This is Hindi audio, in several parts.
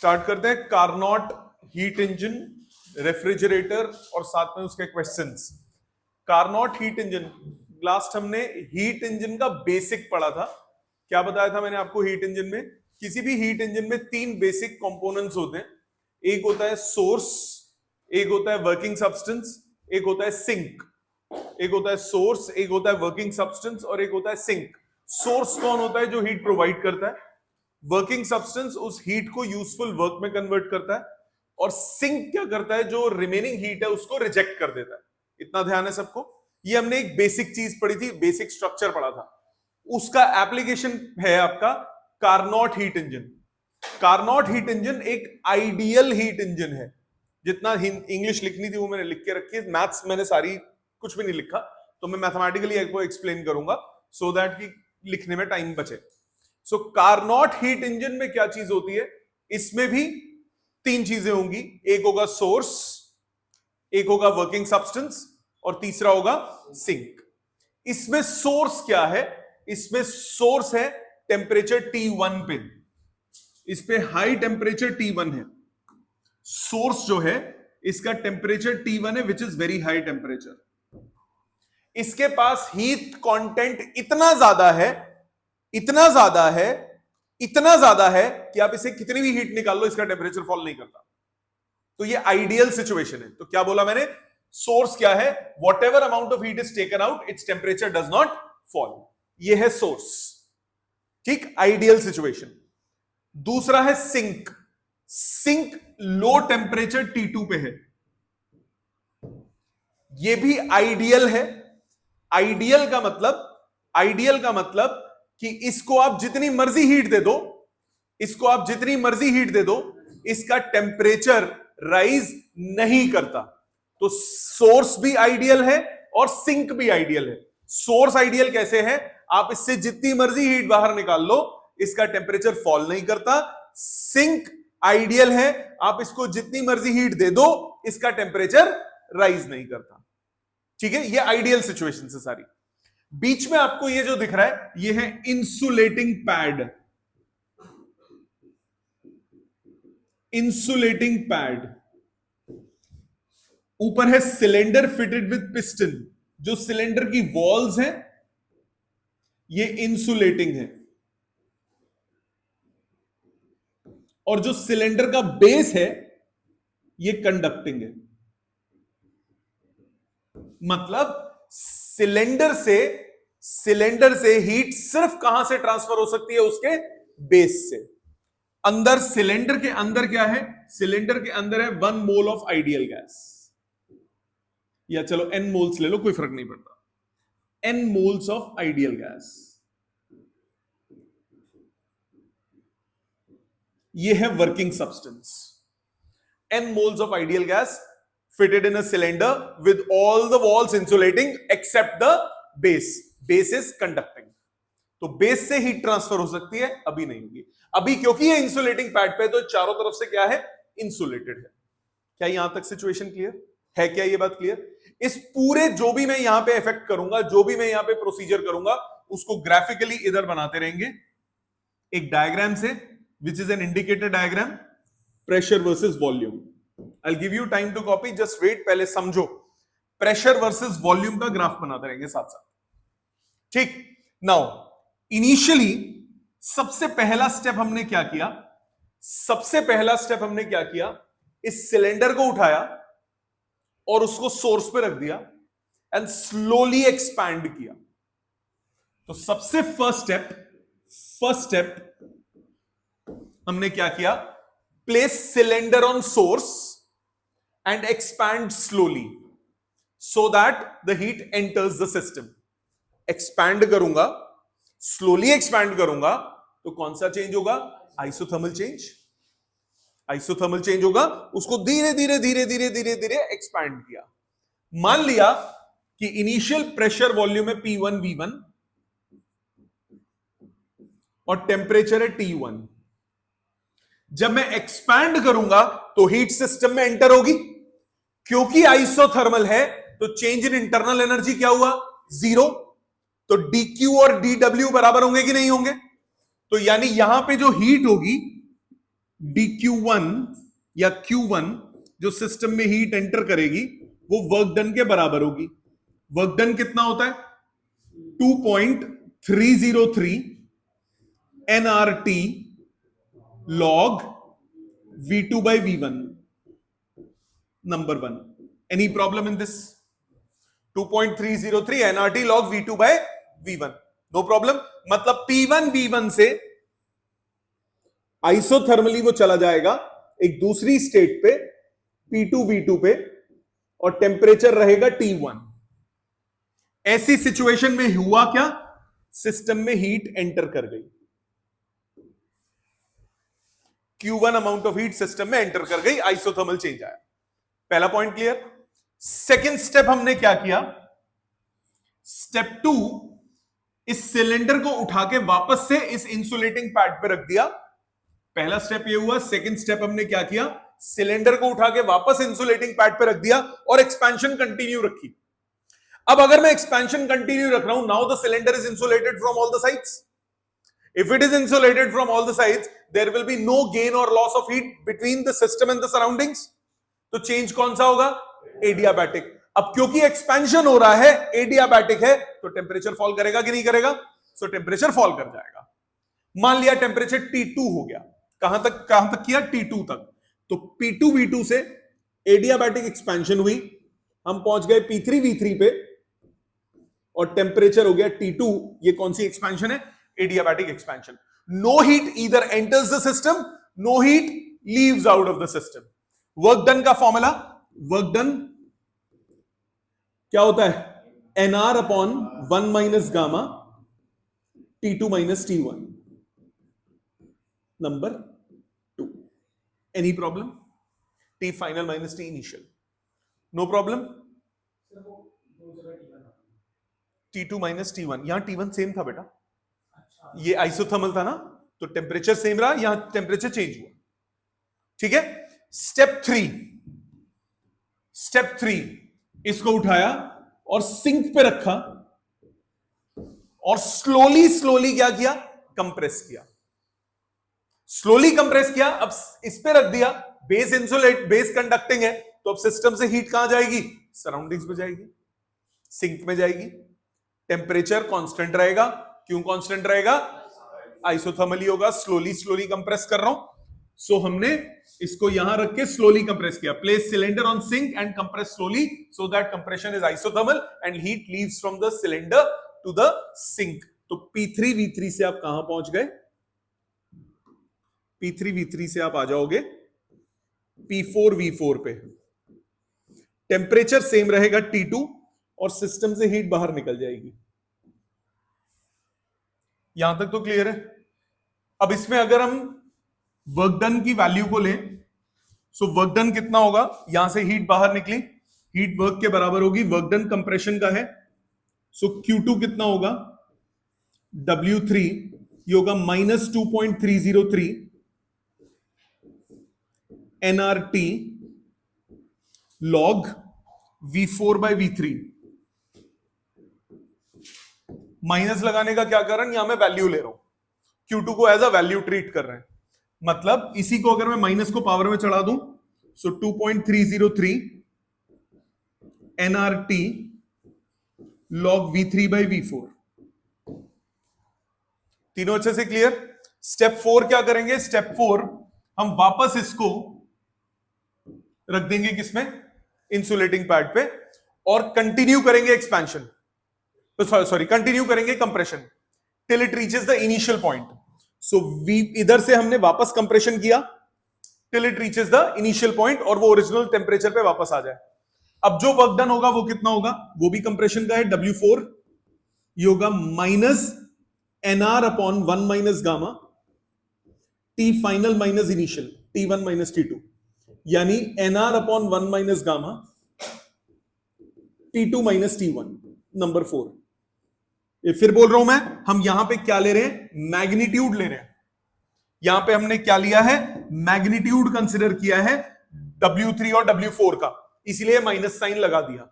स्टार्ट करते हैं। कारनॉट हीट इंजन, रेफ्रिजरेटर और साथ में उसके क्वेश्चंस। कारनॉट हीट इंजन, लास्ट हमने हीट इंजन का बेसिक पढ़ा था। क्या बताया था मैंने आपको? हीट इंजन में, किसी भी हीट इंजन में तीन बेसिक कंपोनेंट्स होते हैं। एक होता है सोर्स, एक होता है वर्किंग सब्सटेंस, एक होता है सिंक। एक होता है सोर्स, एक होता है वर्किंग सब्सटेंस और एक होता है सिंक। सोर्स कौन होता है? जो हीट प्रोवाइड करता है। वर्किंग सब्सटेंस उस हीट को यूजफुल वर्क में कन्वर्ट करता है। और सिंक क्या करता है? जो रिमेनिंग हीट है उसको रिजेक्ट कर देता है। इतना ध्यान है सबको? ये हमने एक बेसिक चीज पढ़ी थी, बेसिक स्ट्रक्चर पढ़ा था। उसका एप्लीकेशन है आपका कारनॉट हीट इंजन। कारनॉट हीट इंजन एक आइडियल हीट इंजन है। जितना इंग्लिश लिखनी थी वो मैंने लिख के रखी है, मैथ्स मैंने सारी कुछ भी नहीं लिखा, तो मैं मैथमेटिकली आपको एक्सप्लेन करूंगा सो दैट कि लिखने में टाइम बचे। सो कारनॉट हीट इंजन में क्या चीज होती है? इसमें भी तीन चीजें होंगी। एक होगा सोर्स, एक होगा वर्किंग सब्सटेंस और तीसरा होगा सिंक। इसमें सोर्स क्या है? इसमें सोर्स है टेम्परेचर T1 पे। इस पे हाई टेम्परेचर T1 है। सोर्स जो है इसका टेम्परेचर T1 है, which is very high temperature. इसके पास हीट कंटेंट इतना ज्यादा है, इतना ज्यादा है, इतना ज्यादा है कि आप इसे कितनी भी हीट निकाल लो, इसका टेम्परेचर फॉल नहीं करता। तो ये आइडियल सिचुएशन है। तो क्या बोला मैंने? सोर्स क्या है? What ever amount of heat is taken out, its temperature does not fall. ये है सोर्स, ठीक, आइडियल सिचुएशन। दूसरा है sink. Sink low temperature T2 पे है। ये भी आइडियल है। आइडियल का मतलब कि इसको आप जितनी मर्जी हीट दे दो, इसको आप जितनी मर्जी हीट दे दो, इसका टेम्परेचर राइज नहीं करता। तो सोर्स भी आइडियल है और सिंक भी आइडियल है। सोर्स आइडियल कैसे है? आप इससे जितनी मर्जी हीट बाहर निकाल लो, इसका टेम्परेचर फॉल नहीं करता। सिंक आइडियल है, आप इसको जितनी मर्जी हीट दे दो, इसका टेम्परेचर राइज नहीं करता। ठीक है, ये आइडियल सिचुएशन है सारी। बीच में आपको ये जो दिख रहा है, ये है इंसुलेटिंग पैड। Insulating pad. ऊपर है सिलेंडर फिटेड विद पिस्टन। जो सिलेंडर की वॉल्स हैं ये इंसुलेटिंग है, और जो सिलेंडर का बेस है ये कंडक्टिंग है। मतलब सिलेंडर से हीट सिर्फ कहां से ट्रांसफर हो सकती है? उसके बेस से। अंदर सिलेंडर के अंदर क्या है? सिलेंडर के अंदर है 1 मोल ऑफ आइडियल गैस, या चलो n मोल्स ले लो, कोई फर्क नहीं पड़ता। n moles of ideal gas. ये है working substance. n moles of ideal gas fitted in a cylinder with all the walls insulating except the base. Base is conducting. तो बेस से हीट ट्रांसफर हो सकती है, अभी नहीं होगी। अभी क्योंकि ये इंसुलेटिंग पैड पे, तो चारों तरफ से क्या है? इंसुलेटेड है। क्या यहां तक सिचुएशन क्लियर है? क्या ये बात क्लियर? इस पूरे जो भी मैं यहां पे इफेक्ट करूंगा, जो भी मैं यहां पे प्रोसीजर करूंगा, उसको ग्राफिकली इधर बनाते रहेंगे एक डायग्राम से, which is an indicator diagram, pressure versus volume. I'll give you time to copy, just wait, पहले समझो। प्रेशर वर्सेस वॉल्यूम का ग्राफ बनाते रहेंगे साथ साथ, ठीक। नाउ इनिशियली सबसे पहला स्टेप हमने क्या किया? इस सिलेंडर को उठाया और उसको सोर्स पे रख दिया एंड स्लोली एक्सपैंड किया। तो सबसे फर्स्ट स्टेप हमने क्या किया? Place cylinder on source and expand slowly so that the heat enters the system. Expand करूंगा, slowly expand करूंगा, तो कौन सा चेंज होगा? Isothermal change. आइसोथर्मल चेंज होगा। उसको धीरे धीरे एक्सपैंड किया। मान लिया कि इनिशियल प्रेशर वॉल्यूम है P1 V1 और टेम्परेचर है T1। जब मैं एक्सपैंड करूंगा तो हीट सिस्टम में एंटर होगी। क्योंकि आइसोथर्मल है तो चेंज इन इंटरनल एनर्जी क्या हुआ? 0। तो dQ और dW बराबर होंगे कि नहीं होंगे? तो यानी यहां पे जो हीट होगी dq1 या q1 जो सिस्टम में हीट एंटर करेगी वो वर्क डन के बराबर होगी। वर्क डन कितना होता है? 2.303 nRT log V2 by V1, number 1. Any problem in this? 2.303 nRT log V2 by V1, no problem. मतलब P1 V1 से आइसोथर्मली वो चला जाएगा एक दूसरी स्टेट पे P2 V2 पे और टेम्परेचर रहेगा T1। ऐसी सिचुएशन में हुआ क्या? सिस्टम में हीट एंटर कर गई, Q1 amount of heat system में एंटर कर गई, आइसोथर्मल चेंज आया। पहला पॉइंट क्लियर। सेकेंड स्टेप हमने क्या किया? स्टेप 2, इस सिलेंडर को उठा के वापस से इस इंसुलेटिंग पैड पे रख दिया। पहला स्टेप ये हुआ। सेकेंड स्टेप हमने क्या किया? सिलेंडर को उठा के वापस इंसुलेटिंग पैड पे रख दिया और एक्सपेंशन कंटिन्यू रखी। अब अगर मैं एक्सपेंशन कंटिन्यू रख रहा हूं, now the cylinder is insulated from all the sides. If it is insulated from all the sides, there will be no gain or loss of heat between the system and the surroundings. तो चेंज कौन सा होगा? एडियाबैटिक। अब क्योंकि एक्सपेंशन हो रहा है, एडियाबैटिक है, तो टेम्परेचर फॉल करेगा कि नहीं करेगा? सो टेम्परेचर फॉल कर जाएगा। मान लिया टेम्परेचर T2 हो गया। कहां तक किया? T2 तक। तो P2 V2 से एडियाबैटिक एक्सपेंशन हुई, हम पहुंच गए P3 V3 पे और टेम्परेचर हो गया T2। ये कौन सी एक्सपेंशन है? Adiabatic expansion. No heat either enters the system, no heat leaves out of the system. Work done का फॉर्मूला, वर्क डन क्या होता है? nr upon 1 minus gamma T2 minus T1, number 2। Any problem? T final minus T initial, no problem. T2 minus T1, यहां T1 सेम था बेटा, ये आइसोथर्मल था ना, तो टेम्परेचर सेम रहा, यहां टेम्परेचर चेंज हुआ। ठीक है। स्टेप थ्री, इसको उठाया और सिंक पे रखा और स्लोली क्या किया? कंप्रेस किया। स्लोली कंप्रेस किया। अब इस पे रख दिया, बेस कंडक्टिंग है, तो अब सिस्टम से हीट कहां जाएगी? सराउंडिंग्स में जाएगी, सिंक में जाएगी। टेम्परेचर कांस्टेंट रहेगा। क्यों कांस्टेंट रहेगा? आइसोथर्मली होगा। स्लोली कंप्रेस कर रहा हूं, सो हमने इसको यहां रख के स्लोली कंप्रेस किया। Place cylinder on sink and compress slowly so that compression is isothermal and heat leaves from the cylinder to the sink. तो P3 V3 से आप कहां पहुंच गए? P3 V3 से आप आ जाओगे P4 V4 पे। टेम्परेचर सेम रहेगा T2 और सिस्टम से हीट बाहर निकल जाएगी। यहां तक तो क्लियर है। अब इसमें अगर हम वर्क डन की वैल्यू को लें, सो वर्क डन कितना होगा? यहां से हीट बाहर निकली, हीट वर्क के बराबर होगी। वर्क डन कंप्रेशन का है, सो Q2 कितना होगा? W3 ये होगा minus 2.303 nRT log V4 by V3। Minus लगाने का क्या कारण? यहां मैं वैल्यू ले रहा हूं, Q2 को एज अ वैल्यू ट्रीट कर रहे हैं। मतलब इसी को अगर मैं माइनस को पावर में चढ़ा दूं, सो 2.303 nRT log V3 by V4। तीनों अच्छे से क्लियर। स्टेप 4 क्या करेंगे? स्टेप 4 हम वापस इसको रख देंगे किसमें? इंसुलेटिंग पैड पे, और कंटिन्यू करेंगे एक्सपेंशन, सॉरी कंटिन्यू करेंगे compression till it reaches the initial point. So इधर से हमने वापस कंप्रेशन किया till it reaches the initial point और वो ओरिजिनल टेम्परेचर पे वापस आ जाए। अब जो वर्क डन होगा वो कितना होगा? वो भी कंप्रेशन का है, W4 ये होगा minus nr upon 1 minus gamma T final minus initial T1 minus T2, यानी nr upon 1 minus gamma T2 minus T1, number 4। ये फिर बोल रहा हूं मैं, हम यहां पे क्या ले रहे हैं? मैग्नीट्यूड ले रहे हैं। यहां पे हमने क्या लिया है? मैग्नीट्यूड कंसिडर किया है W3 और W4 का, इसलिए माइनस साइन लगा दिया।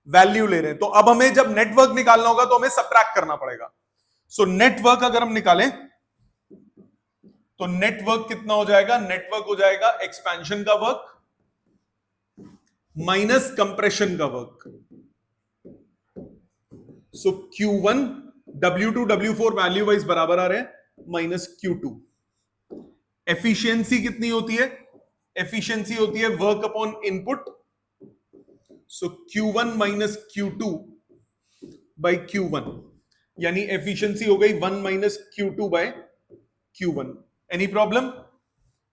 वैल्यू ले रहे हैं, तो अब हमें जब नेटवर्क निकालना होगा तो हमें सबट्रैक्ट करना पड़ेगा। सो नेटवर्क अगर हम निकालें तो नेटवर्क कितना हो जाएगा? नेटवर्क हो जाएगा एक्सपेंशन का वर्क माइनस कंप्रेशन का वर्क। सो Q1 W2 W4 value wise बराबर आ रहे हैं माइनस Q2। एफिशिएंसी कितनी होती है? एफिशिएंसी होती है work upon input. So Q1 minus Q2 by Q1, यानी एफिशिएंसी हो गई 1 minus Q2 by Q1। Any problem?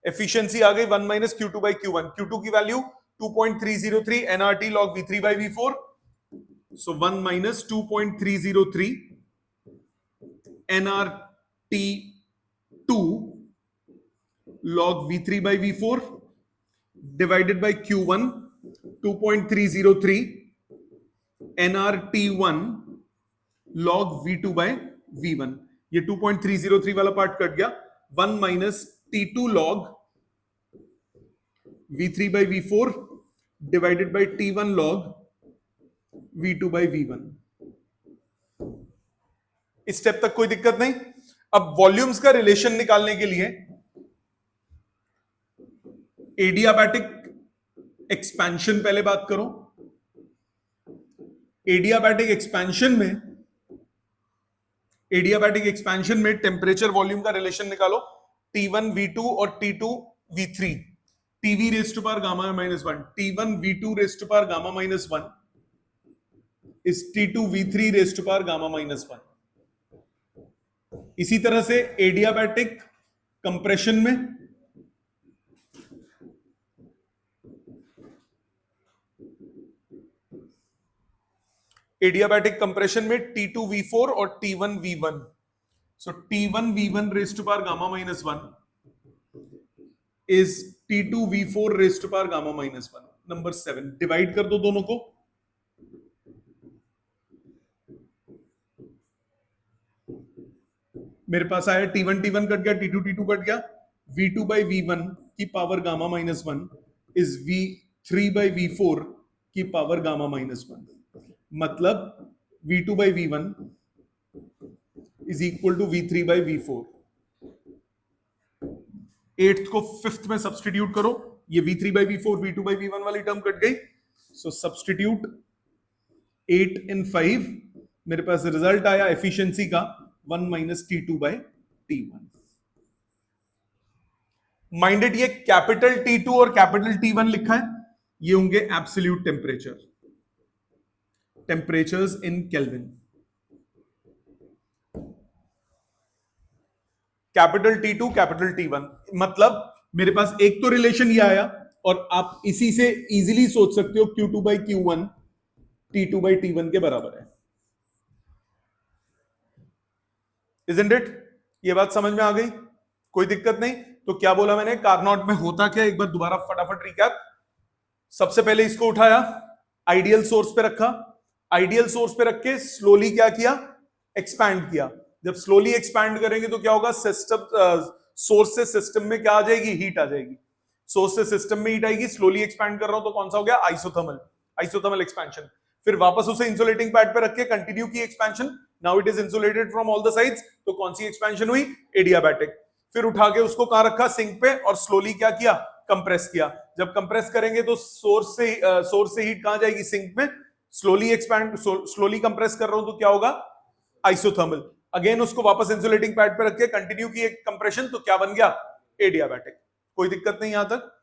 Efficiency आ गई 1 minus Q2 by Q1। Q2 की value 2.303 NRT log V3 by V4। So 1 minus 2.303 NRT2 log V3 by V4 divided by Q1 2.303 NRT1 log V2 by V1। ये 2.303 वाला पार्ट कट गया। 1 minus T2 log V3 by V4 divided by T1 log V2 by V1। इस स्टेप तक कोई दिक्कत नहीं। अब वॉल्यूम्स का रिलेशन निकालने के लिए एडियाबैटिक एक्सपेंशन पहले बात करो। एडियाबैटिक एक्सपेंशन में टेम्परेचर वॉल्यूम का रिलेशन निकालो। T1 V2 और T2 V3, TV raise to power gamma -1, T1 V2 raise to power gamma -1 is T2 V3 raise to power gamma -1। इसी तरह से एडियाबैटिक कंप्रेशन में T2 V4 और T1 V1। So T1 V1 raise to power gamma -1 is T2 V4 raise to power gamma -1। Number 7 divide कर दो दोनों को। मेरे पास आया T1 कट गया, T2 कट गया। V2 by V1 की power gamma -1 is V3 by V4 की पावर गामा -1। मतलब V2 by V1 is equal to V3 by V4। 8th को 5th में सब्सटीट्यूट करो। ये V3 by V4 V2 by V1 वाली टर्म कट गई। सो सब्सटीट्यूट 8 in 5। मेरे पास रिजल्ट आया एफिशिएंसी का 1 minus T2 by T1। Minded ये कैपिटल T2 और कैपिटल T1 लिखा है, ये होंगे absolute temperatures in kelvin. Capital T2 capital T1, मतलब मेरे पास एक तो रिलेशन ये आया और आप इसी से इजीली सोच सकते हो Q2 by Q1 T2 by T1 के बराबर है। Isn't it? ये बात समझ में आ गई? कोई दिक्कत नहीं। तो क्या बोला मैंने? कार्नोट में होता क्या, एक बार दोबारा फटाफट रिकैप। सबसे पहले इसको उठाया, आइडियल सोर्स पे रखा, आइडियल सोर्स पे रख के स्लोली क्या किया? एक्सपैंड किया। जब स्लोली एक्सपैंड करेंगे तो क्या होगा? सिस्टम सोर्स से सिस्टम में क्या आ जाएगी? हीट आ जाएगी। सोर्स से सिस्टम में हीट आएगी। स्लोली एक्सपैंड कर रहा हूं तो कौन सा हो गया? Isothermal expansion. फिर वापस उसे इंसुलेटिंग पैड पे रख के कंटिन्यू की expansion. Now it is insulated from all the sides. तो कौन सी एक्सपेंशन हुई? एडियाबैटिक। फिर उठा के उसको कहां रखा? सिंक पे, और स्लोली क्या किया? कंप्रेस किया। जब कंप्रेस करेंगे तो सोर्स से हीट कहां जाएगी? सिंक में। स्लोली कंप्रेस कर रहा हूं तो क्या होगा? आइसोथर्मल। अगेन उसको वापस इंसुलेटिंग पैड पे रख के कंटिन्यू की एक कंप्रेशन, तो क्या बन गया? एडियाबैटिक। कोई दिक्कत नहीं यहां तक।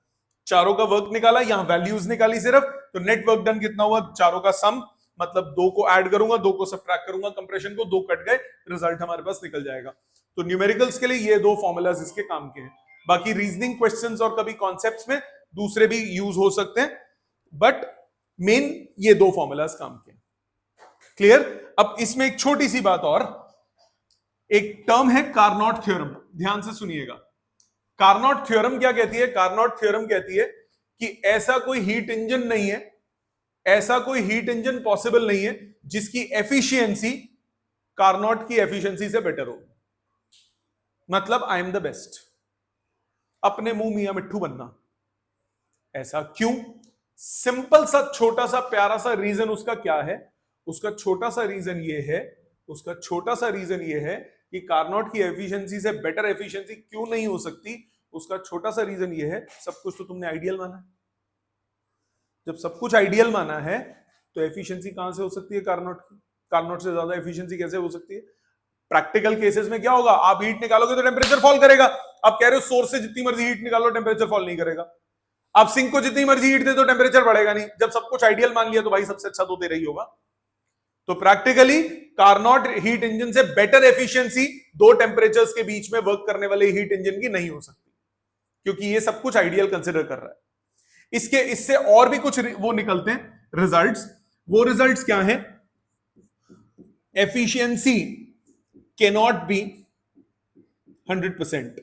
चारों का वर्क निकाला, यहां वैल्यूज निकाली सिर्फ। तो नेट वर्क डन कितना हुआ? चारों का सम, मतलब 2 को ऐड करूंगा, 2 को सब्ट्रैक्ट करूंगा, कंप्रेशन को, 2 कट गए, रिजल्ट हमारे पास निकल जाएगा। तो न्यूमेरिकल्स के लिए ये 2 फॉर्मूलाज इसके काम के हैं। बाकी रीजनिंग क्वेश्चंस और कभी कॉन्सेप्ट्स में दूसरे भी यूज हो सकते हैं, बट मेन ये 2 फॉर्मूलाज काम के हैं। क्लियर? अब इसमें एक छोटी सी बात और, एक टर्म है कार्नोट थ्योरम, ध्यान से सुनिएगा। कार्नोट थ्योरम क्या कहती है? कार्नोट थ्योरम कहती है कि ऐसा कोई हीट इंजन नहीं है, ऐसा कोई हीट इंजन पॉसिबल नहीं है जिसकी एफिशिएंसी कार्नोट की एफिशिएंसी से बेटर हो। मतलब आई एम द बेस्ट। अपने मुंह मियां मिट्ठू बनना। ऐसा क्यों? सिंपल सा छोटा सा प्यारा सा रीजन उसका क्या है? उसका छोटा सा रीजन ये है कि कार्नोट की एफिशिएंसी से बेटर एफिशिएंसी क्यों नहीं हो सकती, उसका छोटा सा रीजन ये है, सब कुछ तो तुमने आइडियल माना है। जब सब कुछ आइडियल माना है तो एफिशिएंसी कहां से हो सकती है कार्नोट की? कार्नोट से ज्यादा एफिशिएंसी कैसे हो सकती है? प्रैक्टिकल केसेस में क्या होगा, आप हीट निकालोगे तो टेम्परेचर फॉल करेगा। आप कह रहे हो सोर्स से जितनी मर्जी हीट निकालो टेम्परेचर फॉल नहीं करेगा। आप सिंक को जितनी मर्जी हीट दे तो टेम्परेचर बढ़ेगा नहीं। जब सब कुछ आइडियल मान लिया तो भाई सबसे अच्छा तो तेरा ही होगा। तो प्रैक्टिकली कार्नोट हीट इंजन से बेटर एफिशिएंसी दो टेम्परेचर्स के बीच में वर्क करने वाले हीट इंजन की नहीं हो सकती, क्योंकि ये सब कुछ आइडियल कंसिडर कर रहा है। इससे और भी कुछ वो निकलते हैं रिजल्ट्स। वो रिजल्ट्स क्या हैं? Efficiency cannot be 100%।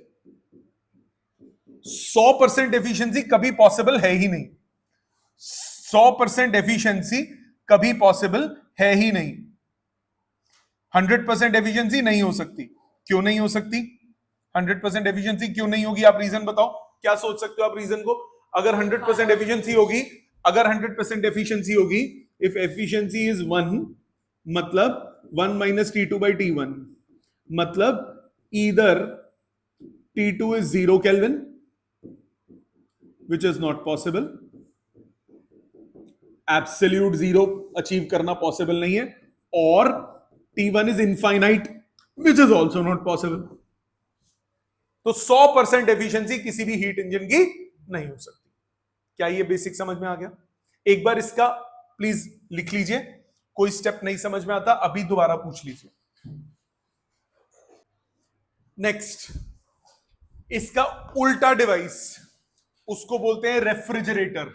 100% एफिशिएंसी कभी पॉसिबल है ही नहीं। 100% एफिशिएंसी कभी पॉसिबल है ही नहीं। 100% एफिशिएंसी नहीं हो सकती। क्यों नहीं हो सकती? 100% एफिशिएंसी क्यों नहीं होगी? आप रीजन बताओ, क्या सोच सकते हो आप रीजन को? अगर 100% एफिशिएंसी होगी, अगर 100% एफिशिएंसी होगी, इफ एफिशिएंसी इज 1, मतलब 1 माइनस T2 by T1, मतलब either T2 is 0 Kelvin, which is not possible, absolute 0 achieve करना पॉसिबल नहीं है, और T1 is infinite, which is also not possible। तो 100% एफिशिएंसी किसी भी हीट इंजन की नहीं हो सकती। क्या ये बेसिक समझ में आ गया? एक बार इसका प्लीज लिख लीजिए, कोई स्टेप नहीं समझ में आता अभी दोबारा पूछ लीजिए। नेक्स्ट, इसका उल्टा डिवाइस, उसको बोलते हैं रेफ्रिजरेटर।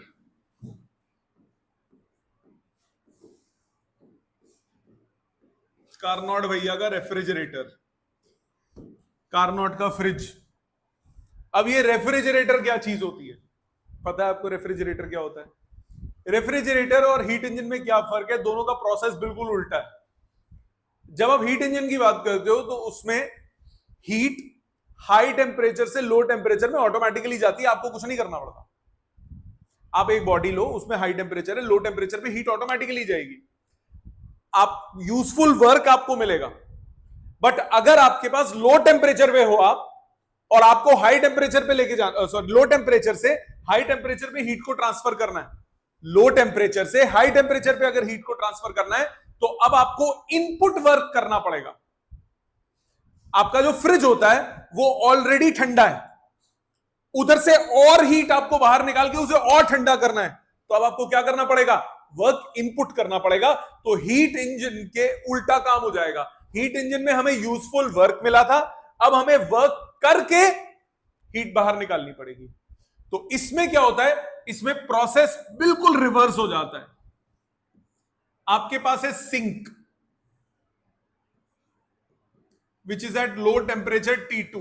कार्नोट भैया का रेफ्रिजरेटर, कार्नोट का फ्रिज। अब ये रेफ्रिजरेटर क्या चीज होती है? पता है आपको रेफ्रिजरेटर क्या होता है? रेफ्रिजरेटर और हीट इंजन में क्या फर्क है? दोनों का प्रोसेस बिल्कुल उल्टा है। जब आप हीट इंजन की बात करते हो तो उसमें हीट हाई टेम्परेचर से लो टेम्परेचर में ऑटोमेटिकली जाती है, आपको कुछ नहीं करना पड़ता। आप एक बॉडी लो, उसमें हाई टेम्परेचर है, लो टेम्परेचर पे हीट ऑटोमेटिकली जाएगी, आप यूजफुल वर्क आपको मिलेगा। बट अगर आपके पास लो टेम्परेचर पे हो आप, और आपको हाई टेम्परेचर पे लेके जाना, सॉरी लो टेम्परेचर से हाई टेम्परेचर पे हीट को ट्रांसफर करना है, लो टेम्परेचर से हाई टेम्परेचर पे अगर हीट को ट्रांसफर करना है तो अब आपको इनपुट वर्क करना पड़ेगा। आपका जो फ्रिज होता है वो ऑलरेडी ठंडा है, उधर से और हीट आपको बाहर निकाल के उसे और ठंडा करना है, तो अब आपको क्या करना पड़ेगा? वर्क इनपुट करना पड़ेगा। तो हीट इंजन के उल्टा काम हो जाएगा। हीट इंजन में हमें यूजफुल वर्क मिला था, अब हमें वर्क करके हीट बाहर निकालनी पड़ेगी। तो इसमें क्या होता है? इसमें प्रोसेस बिल्कुल रिवर्स हो जाता है। आपके पास है sink which is at low temperature T2,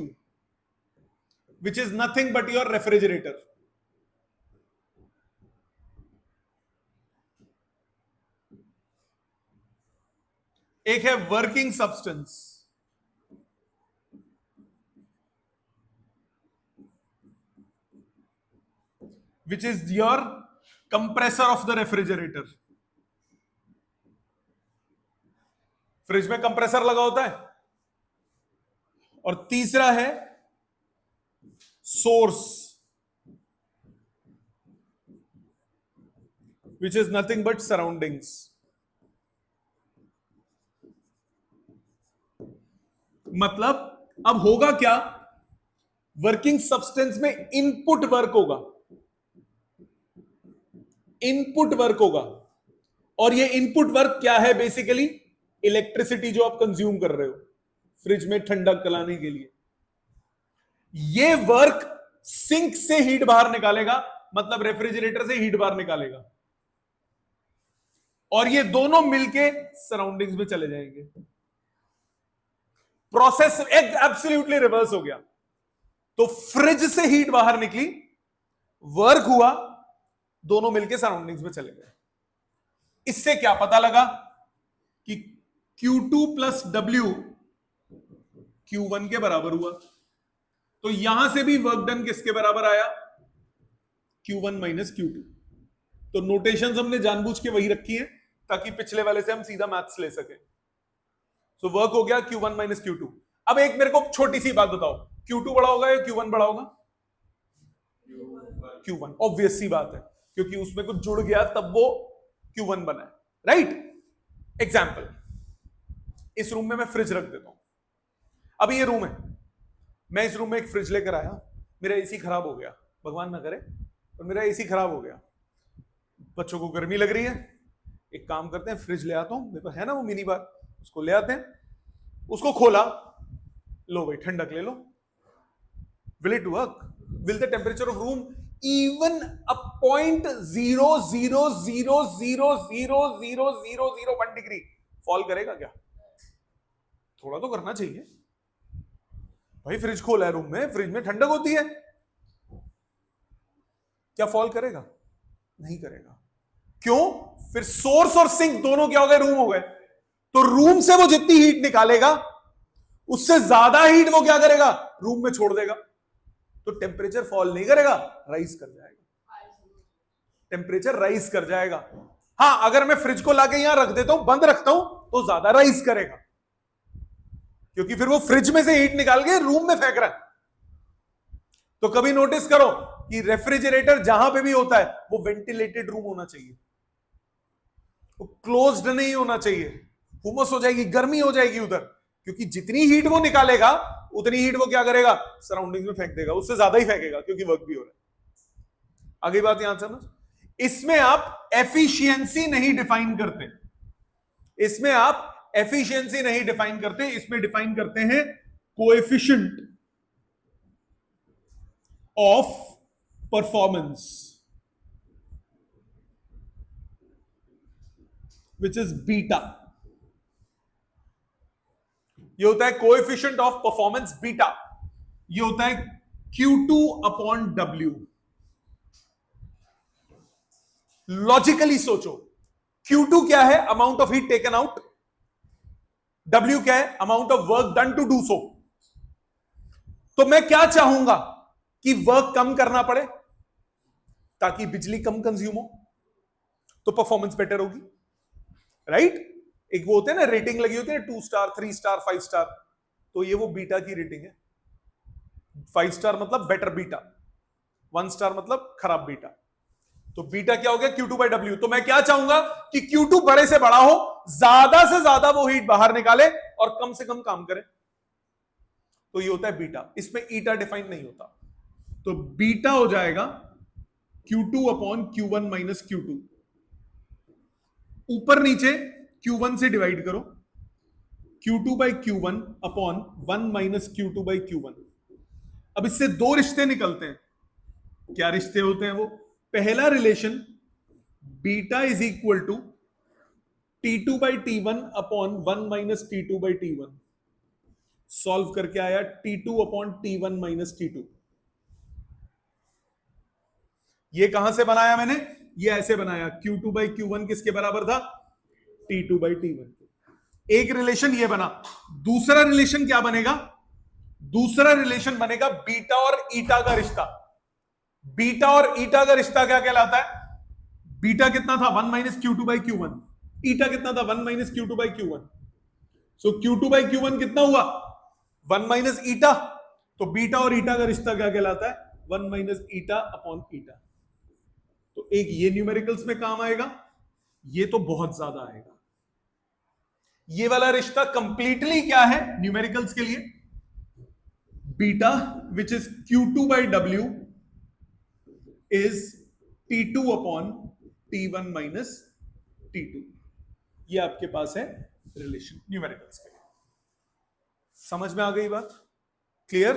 which is nothing but your refrigerator। एक है working substance, which is your compressor of the refrigerator। Fridge में कंप्रेसर लगा होता है। और तीसरा है source, which is nothing but surroundings। मतलब अब होगा क्या? वर्किंग सब्सटेंस में इनपुट वर्क होगा, इनपुट वर्क होगा, और ये इनपुट वर्क क्या है? बेसिकली इलेक्ट्रिसिटी जो आप कंज्यूम कर रहे हो फ्रिज में ठंडक कराने के लिए। ये वर्क सिंक से हीट बाहर निकालेगा, मतलब रेफ्रिजरेटर से हीट बाहर निकालेगा, और ये दोनों मिलके सराउंडिंग्स में चले जाएंगे। प्रोसेस एक एब्सोल्युटली रिवर्स हो गया। तो फ्रिज से हीट बाहर निकली, वर्क हुआ, दोनों मिलके सराउंडिंग्स में चले गए। इससे क्या पता लगा कि Q2 प्लस W Q1 के बराबर हुआ। तो यहां से भी वर्क डन किसके बराबर आया? Q1 minus Q2। तो नोटेशंस हमने जानबूझ के वही रखी है ताकि पिछले वाले से हम सीधा मैथ्स ले सके। सो वर्क हो गया Q1 माइनस Q2। अब एक मेरे को छोटी सी बात बताओ, Q2 बड़ा होगा या Q1 बड़ा होगा? Q1, ऑब्वियस सी बात है, क्योंकि उसमें कुछ जुड़ गया तब वो Q1 बना है, राइट? एग्जाम्पल, इस रूम में मैं फ्रिज रख देता हूं। अभी ये रूम है, मैं इस रूम में एक फ्रिज लेकर आया, मेरा एसी खराब हो गया, भगवान ना करे, और मेरा एसी खराब हो गया, बच्चों को गर्मी लग रही है, एक काम करते हैं, फ्रिज ले आता हूं, मेरे पास है ना वो मिनी बार, उसको ले आते हैं, उसको खोला, लो भाई ठंडक ले लो। Will it work? Will the temperature of room even a 0.000000001 degree fall करेगा क्या? थोड़ा तो करना चाहिए भाई। फ्रिज खोला है रूम में, फ्रिज में ठंडक होती है, क्या फॉल करेगा? नहीं करेगा। क्यों? फिर सोर्स और सिंक दोनों क्या हो गए? रूम हो गए। तो रूम से वो जितनी हीट निकालेगा उससे ज्यादा हीट वो क्या करेगा? रूम में छोड़ देगा। तो टेम्परेचर फॉल नहीं करेगा, राइज कर जाएगा। टेम्परेचर राइज कर जाएगा। हां, अगर मैं फ्रिज को लाके यहां रख देता हूं, बंद रखता हूं, तो ज्यादा राइज करेगा, क्योंकि फिर वो फ्रिज में से हीट निकाल के रूम में फेंक रहा है। तो कभी नोटिस करो कि रेफ्रिजरेटर जहां पे भी होता है वो वेंटिलेटेड रूम होना चाहिए, वो क्लोज्ड नहीं होना चाहिए। हुमस हो जाएगी, गर्मी हो जाएगी उधर, क्योंकि जितनी हीट वो निकालेगा उतनी हीट वो क्या करेगा? सराउंडिंग में फेंक देगा, उससे ज्यादा ही फेंकेगा, क्योंकि वर्क भी हो रहा है। आगे बात यहां समझ। इसमें आप एफिशिएंसी नहीं डिफाइन करते, इसमें आप एफिशिएंसी नहीं डिफाइन करते, इसमें डिफाइन करते हैं coefficient of performance, which is beta. ये होता है कोएफिशिएंट ऑफ परफॉर्मेंस बीटा, ये होता है Q2/W। लॉजिकली सोचो, Q2 क्या है? Amount of heat taken out. W क्या है? Amount of work done to do so. तो मैं क्या चाहूंगा कि वर्क कम करना पड़े ताकि बिजली कम कंज्यूम हो, तो परफॉर्मेंस बेटर होगी, राइट? एक वो होते हैं ना, रेटिंग लगी होती है 2 स्टार 3 स्टार 5 स्टार, तो ये वो बीटा की रेटिंग है। 5 स्टार मतलब बेटर बीटा, 1 स्टार मतलब खराब बीटा। तो बीटा क्या हो गया? Q2/W। तो मैं क्या चाहूंगा कि Q2 बड़े से बड़ा हो, ज्यादा से ज्यादा वो हीट बाहर निकाले और कम से कम काम करे, तो ये होता है बीटा। इसमें ईटा डिफाइन नहीं होता, तो बीटा हो जाएगा Q2/Q1 माइनस Q2। ऊपर नीचे Q1 से डिवाइड करो, Q2/Q1 अपॉन 1 माइनस Q2/Q1। अब इससे दो रिश्ते निकलते हैं। क्या रिश्ते होते हैं वो? पहला relation beta is equal to T2/T1 upon 1 minus T2/T1। Solve करके आया T2/T1 माइनस T2। ये कहां से बनाया मैंने? ये ऐसे बनाया, Q2/Q1 किसके बराबर था? T2/T1। एक रिलेशन ये बना। दूसरा रिलेशन क्या बनेगा? दूसरा रिलेशन बनेगा बीटा और ईटा का रिश्ता। बीटा और ईटा का रिश्ता क्या कहलाता है? बीटा कितना था? 1 माइनस Q2/Q1। ईटा कितना था? 1 माइनस Q2/Q1। सो Q2/Q1 कितना हुआ? 1 माइनस ईटा। तो बीटा और ईटा का रिश्ता क्या कहलाता है? 1 माइनस ईटा अपॉन ईटा। तो एक ये न्यूमेरिकल्स में काम आएगा, ये तो बहुत ज्यादा आएगा। ये वाला रिश्ता कंप्लीटली क्या है न्यूमेरिकल्स के लिए? Beta which is Q2/W is T2/T1 minus T2। ये आपके पास है रिलेशन न्यूमेरिकल्स के लिए। समझ में आ गई बात? क्लियर?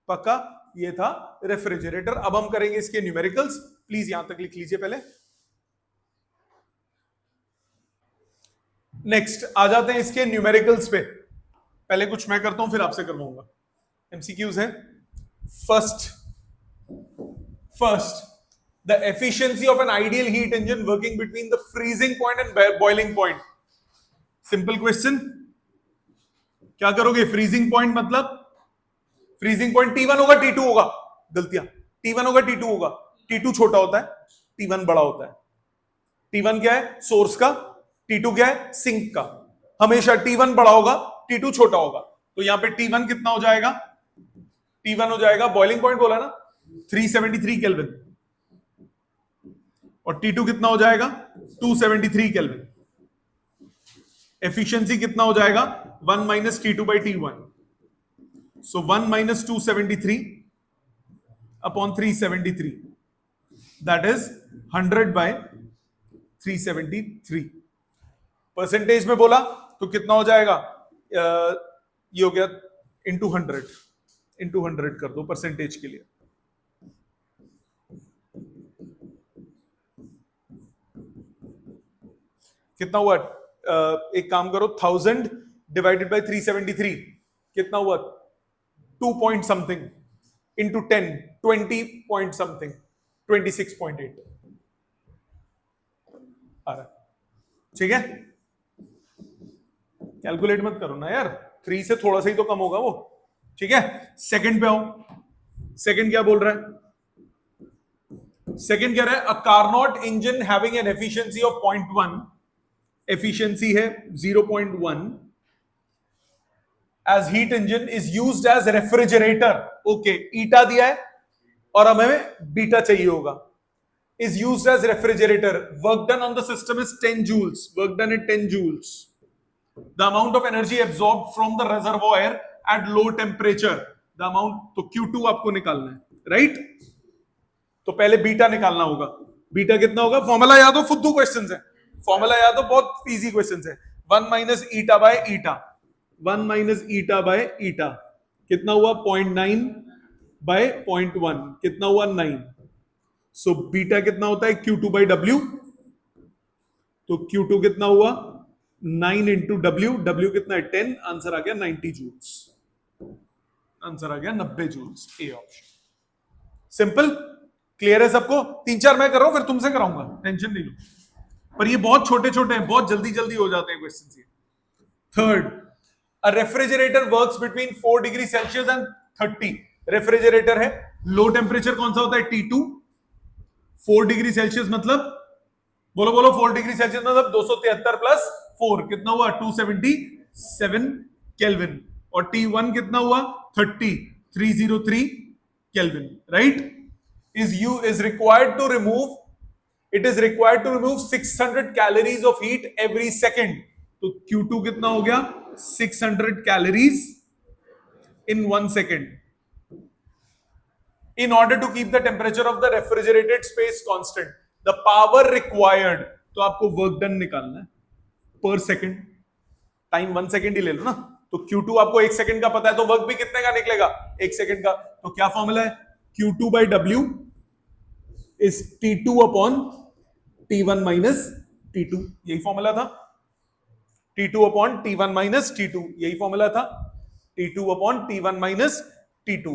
पक्का? ये था रेफ्रिजरेटर। अब हम करेंगे इसके न्यूमेरिकल्स। प्लीज यहां तक लिख लीजिए पहले। नेक्स्ट आ जाते हैं इसके न्यूमेरिकल्स पे। पहले कुछ मैं करता हूं, फिर आपसे करवाऊंगा। एमसीक्यूज है। First the efficiency of an ideal heat engine working between the freezing point and boiling point. Simple question. क्या करोगे? फ्रीजिंग पॉइंट मतलब फ्रीजिंग पॉइंट T1 होगा T2 होगा? गलतियां। T1 होगा T2 होगा? T2 छोटा होता है, T1 बड़ा होता है। T1 क्या है? सोर्स का। T2 क्या है? सिंक का। हमेशा T1 बड़ा होगा, T2 छोटा होगा। तो यहां पे T1 कितना हो जाएगा? T1 हो जाएगा, बॉइलिंग पॉइंट बोला ना 373 केल्विन, और T2 कितना हो जाएगा? 273 केल्विन। एफिशिएंसी कितना हो जाएगा? 1 minus T2 by T1, so 1 minus 273 upon 373, that is 100 by 373। Percentage में बोला तो कितना हो जाएगा? ये हो गया इंटू 100 कर दो परसेंटेज के लिए। कितना हुआ? एक काम करो, 1000 डिवाइडेड बाय 373 कितना हुआ? 2 point something into 10, 20 point something, 26.8 आ रहा। ठीक है, कैलकुलेट मत करो ना यार, 3 से थोड़ा सा ही तो कम होगा वो। ठीक है, सेकंड पे आओ। सेकंड क्या बोल रहा है? सेकंड कह रहा है a Carnot engine having an efficiency of 0.1, efficiency है 0.1 as heat engine is used as refrigerator. Okay, eta दिया है और अब हमें बीटा चाहिए होगा। Is used as refrigerator, work done on the system is 10 joules, work done is 10 joules। The amount of energy absorbed from the reservoir at low temperature, the amount, तो Q2 आपको निकालना है, राइट? तो पहले बीटा निकालना होगा। बीटा कितना होगा? फॉर्मूला याद हो, फुद्दू क्वेश्चंस है, फॉर्मूला याद हो, बहुत इजी क्वेश्चंस है। 1 minus eta by eta, 1 minus eta by ईटा कितना हुआ? 0.9 बाय 0.1 कितना हुआ? 9। सो बीटा कितना होता है? Q2 बाय W, तो Q2 कितना हुआ? 9 इंटू W, W कितना है? 10, आंसर आ गया 90 जूल्स, आंसर आ गया 90 joules, A option. Simple, clear है सबको? 3-4 मैं कर रहा हूं, फिर तुमसे कराऊंगा, टेंशन नहीं लो, पर ये बहुत छोटे छोटे हैं, बहुत जल्दी जल्दी हो जाते हैं question. Third, a refrigerator works between 4 degree Celsius and 30। Refrigerator है, लो टेम्परेचर कौन सा होता है? T2। 4 डिग्री सेल्सियस मतलब, बोलो बोलो, 4 डिग्री सेल्सियस मतलब 273 प्लस 4 कितना हुआ? 277 केल्विन। और T1 कितना हुआ? 303 kelvin, right? is required to remove, it is required to remove 600 calories of heat every second। तो Q2 कितना हो गया? 600 calories in 1 second in order to keep the temperature of the refrigerated space constant, the power required, तो आपको वर्क डन निकालना है पर सेकंड, टाइम 1 सेकंड ही ले लो ना, तो Q2 आपको 1 सेकंड का पता है, तो वर्क भी कितने का निकलेगा? 1 सेकंड का। तो क्या फॉर्मूला है? Q2 by W is T2 upon T1 minus T2, यही फॉर्मूला था। T2 upon T1 minus T2, यही फॉर्मूला था। T2 upon T1 minus T2,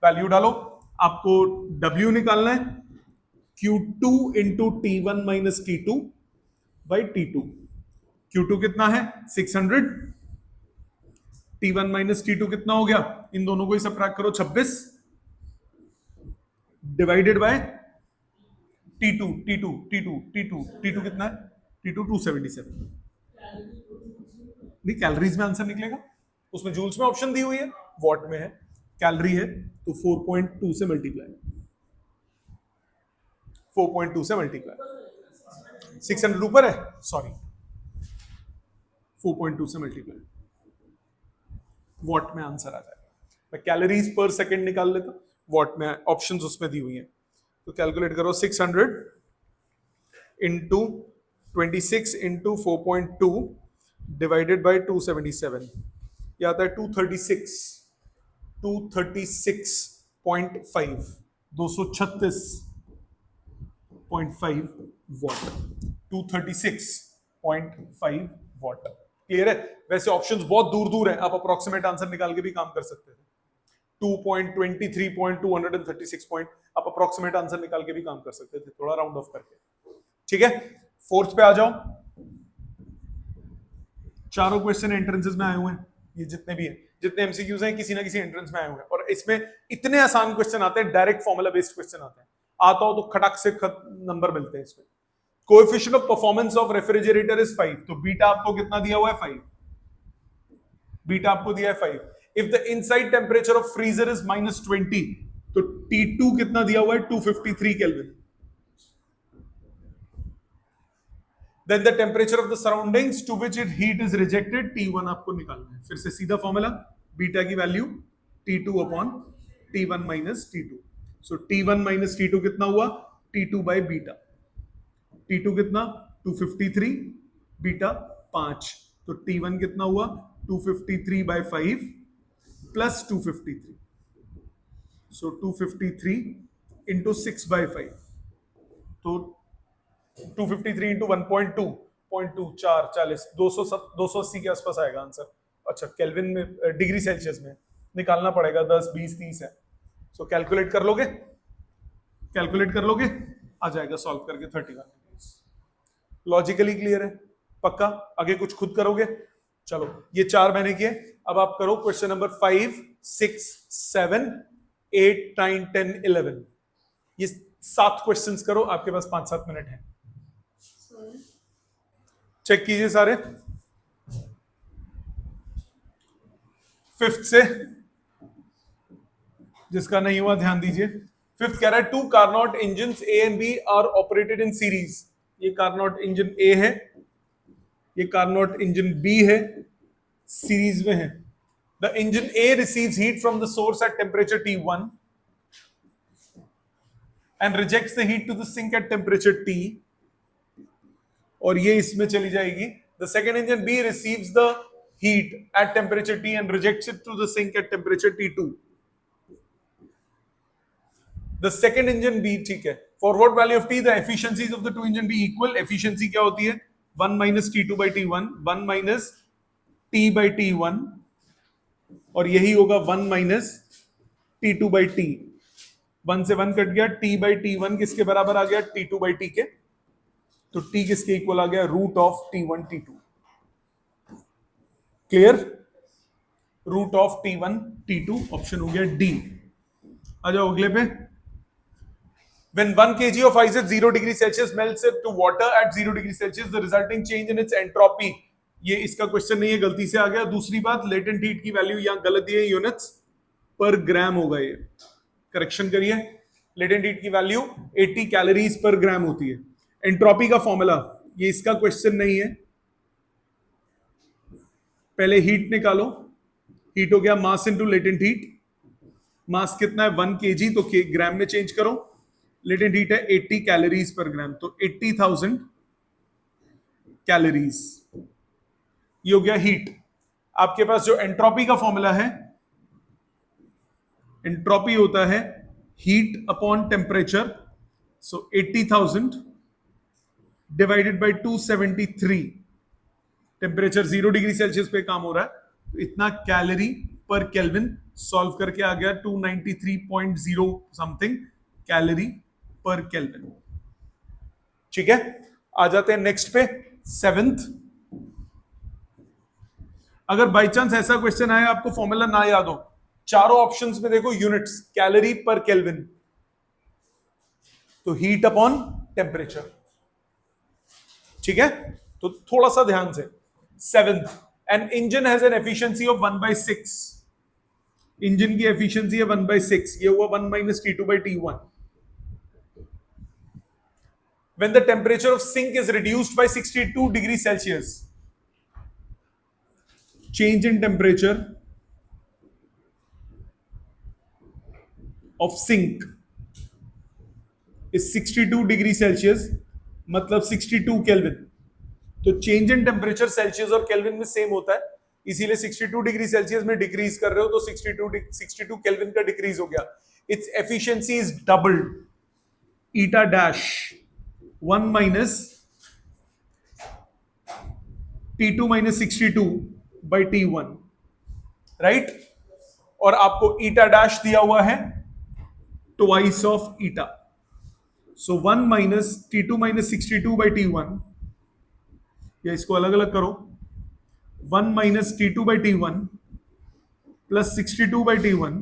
value डालो, आपको W निकालना है, Q2 into T1 minus T2 by T2। Q2 कितना है? 600, T1 minus T2 कितना हो गया? इन दोनों को ही सबट्रैक्ट करो, 26 divided by T2, T2, T2, T2, T2 कितना है? T2 277। नहीं, कैलोरीज में आंसर निकलेगा, उसमें जूल्स में ऑप्शन दी हुई है, वॉट में है, कैलोरी है, तो 4.2 से मल्टीप्लाई, 4.2 से मल्टीप्लाई, 600 ऊपर है, सॉरी, 4.2 से मल्टीप्लाई, वॉट में आंसर आ जाएगा। मैं कैलोरीज पर सेकंड निकाल लेता, वॉट में ऑप्शंस उसमें दी हुई हैं, तो कैलकुलेट करो, 600 इंटू 26 इंटू 4.2 डिवाइडेड बाय 277, ये आता है 236.5, 236.5 वॉट, 236.5 वॉट। क्लियर है? वैसे ऑप्शंस बहुत दूर दूर है, आप अप्रोक्सीमेट आंसर निकाल के भी काम कर सकते थे। 2.23.236 पॉइंट, आप अप्रोक्सीमेट आंसर निकाल के भी काम कर सकते थे, थोड़ा राउंड ऑफ करके। ठीक है, फोर्थ पे आ जाओ। चारों क्वेश्चन एंट्रेंसेस में आए हुए हैं, ये जितने भी हैं, जितने एमसीक्यूज हैं, किसी ना किसी एंट्रेंस में आए हुए हैं, और इसमें इतने आसान क्वेश्चन आते हैं, डायरेक्ट फॉर्मूला बेस्ड क्वेश्चन आते हैं, आता हो तो खटक से नंबर मिलते हैं इसमें। Coefficient of performance of refrigerator is 5, तो बीटा आपको कितना दिया हुआ है? 5, बीटा आपको दिया है 5। If the inside temperature of freezer is -20, तो T2 कितना दिया हुआ है? 253 kelvin. Then the temperature of the surroundings to which it heat is rejected, T1 आपको निकालना है. फिर से सीधा फॉर्मूला, बीटा की value T2 upon T1 minus T2. सो T1 माइनस T2 कितना हुआ? T2 by beta. T2 कितना? 253, बीटा 5. तो T1 कितना हुआ? 253 बाय 5 प्लस 253. सो 253 इंटू 6 बाय 5. तो 253 इंटू 1.2, 40, 280 के आसपास आएगा आंसर. अच्छा, केल्विन में, डिग्री सेल्सियस में निकालना पड़ेगा. 10, 20, 30 है. सो कैलकुलेट कर लोगे? कैलकुलेट कर लोगे? आ जाएगा सॉल्व करके 31 डिग्री. लॉजिकली क्लियर है? पक्का? आगे कुछ खुद करोगे? चलो, ये 4 मैंने किए. अब आप करो क्वेश्चन नंबर 5, 6, 7, 8, 9, 10, 11. ये 7 क्वेश्चंस करो. आपके पास 5-7 मिनट है. चेक कीजिए सारे. 5th से, जिसका नहीं हुआ ध्यान दीजिए. 5th कह रहा है 2 Carnot engine A and B are operated in series. ये कार्नोट इंजन A है, ये कार्नोट इंजन B है, सीरीज में है. The engine A receives heat from the source at temperature T1 and rejects the heat to the sink at temperature T. और ये इसमें चली जाएगी. The second engine B receives the heat at temperature T and rejects it to the sink at temperature T2. The second engine B, ठीक है. For what value of T the efficiencies of the to engine B equal. Efficiency क्या होती है? 1 minus T2 by T1, 1 minus T by T1, और यही होगा 1 माइनस T2 बाई T. 1 से 1 कट गया. T बाई T1 किसके बराबर आ गया? T2 बाई T के. तो T किसके इक्वल आ गया? Root of T1 T2. Clear? Root of T1 T2. Option हो गया डी. आ जाओ अगले पे. When 1 kg of ice at 0 degree Celsius melts it to water at 0 degree Celsius, the resulting change in its entropy. ये इसका क्वेश्चन नहीं है, गलती से आ गया. दूसरी बात, लेटेंट हीट की वैल्यू यहां गलत दी है, यूनिट्स पर ग्राम होगा. ये करेक्शन करिए. लेटेंट हीट की वैल्यू 80 कैलोरीज पर ग्राम होती है. एंट्रोपी का फॉर्मूला, ये इसका क्वेश्चन नहीं है. पहले हीट निकालो. हीट हो गया मास इनटू लेटेंट हीट. मास कितना है? 1 kg, तो ग्राम में चेंज करो. लेटेंट हीट है 80 कैलोरीज पर ग्राम, तो 80,000 कैलोरीज. ये हो गया हीट. आपके पास जो एंट्रोपी का फॉर्मूला है, एंट्रोपी होता है heat upon temperature. So 80,000 divided by 273. Temperature 0 degree Celsius पे काम हो रहा है, तो इतना कैलोरी पर केल्विन. सॉल्व करके आ गया 293.0 समथिंग कैलोरी पर केल्विन. ठीक है, आ जाते हैं नेक्स्ट पे. 7th. अगर बाई चांस ऐसा क्वेश्चन आए, आपको फॉर्मूला ना याद हो, चारों ऑप्शंस में देखो यूनिट्स कैलोरी पर केल्विन, तो हीट अपॉन टेम्परेचर. ठीक है, तो थोड़ा सा ध्यान से. 7th, an engine has an efficiency of 1/6. Engine की एफिशिएंसी है 1/6. ये हुआ 1 minus T2 by T1. When the temperature of sink is reduced by 62 degrees Celsius, change in temperature of sink is 62 degree Celsius, मतलब 62 केल्विन. तो चेंज इन टेम्परेचर सेल्सियस और केल्विन में सेम होता है, इसीलिए 62 डिग्री सेल्सियस में डिक्रीज कर रहे हो, तो 62 केल्विन का डिक्रीज हो गया. Its efficiency is doubled. Eta dash 1 minus T2 minus 62 by T1, right. और आपको ईटा डैश दिया हुआ है twice of eta. So 1 minus T2 minus 62 by T1, या इसको अलग अलग करो. 1 minus T2 by T1 plus 62 by T1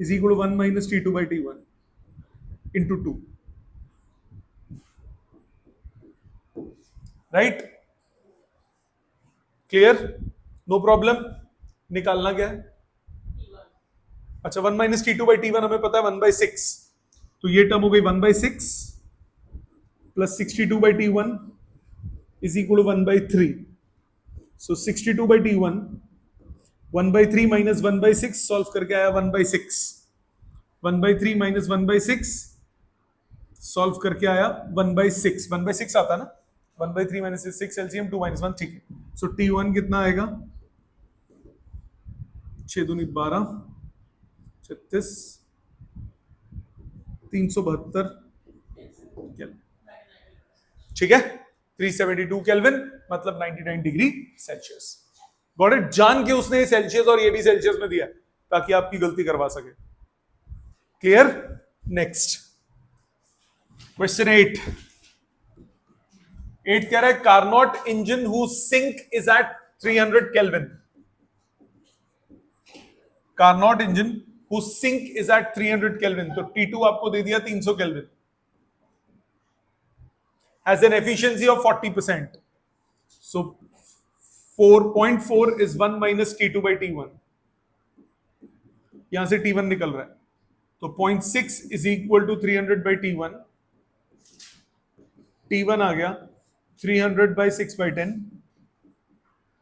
is equal to 1 minus T2 by T1 into 2. Right? Clear? No problem. निकालना क्या है? अच्छा 1 माइनस T2 बाई T1 हमें पता है 1/6, तो ये टर्म हो गई 1/6 plus 62 by T1 is equal to 1/3. So 62 by T1 1/3 minus 1/6 solve करके आया 1/6. 1/3 माइनस 1/6 सॉल्व करके आया 1/6. 1/6 आता ना, 1/3 माइनस 6 एलसीएम 2 माइनस 1, ठीक है. सो T1 कितना आएगा? 6 दूनी 12, 36, 372 केल्विन. ठीक है, 372 केल्विन मतलब 99 डिग्री सेल्सियस. Got it? जान के उसने सेल्सियस और ये भी सेल्सियस में दिया ताकि आपकी गलती करवा सके. क्लियर? Next question 8. 8 कह रहा है Carnot engine who sink is at 300 kelvin. Carnot engine who sink is at 300 kelvin. तो T2 आपको दे दिया 300 kelvin. Has an efficiency of 40%. So 4.4 is 1 minus T2 by T1. यहां से T1 निकल रहा है, तो 0.6 is equal to 300 by T1. T1 आ गया 300 by 6 by 10,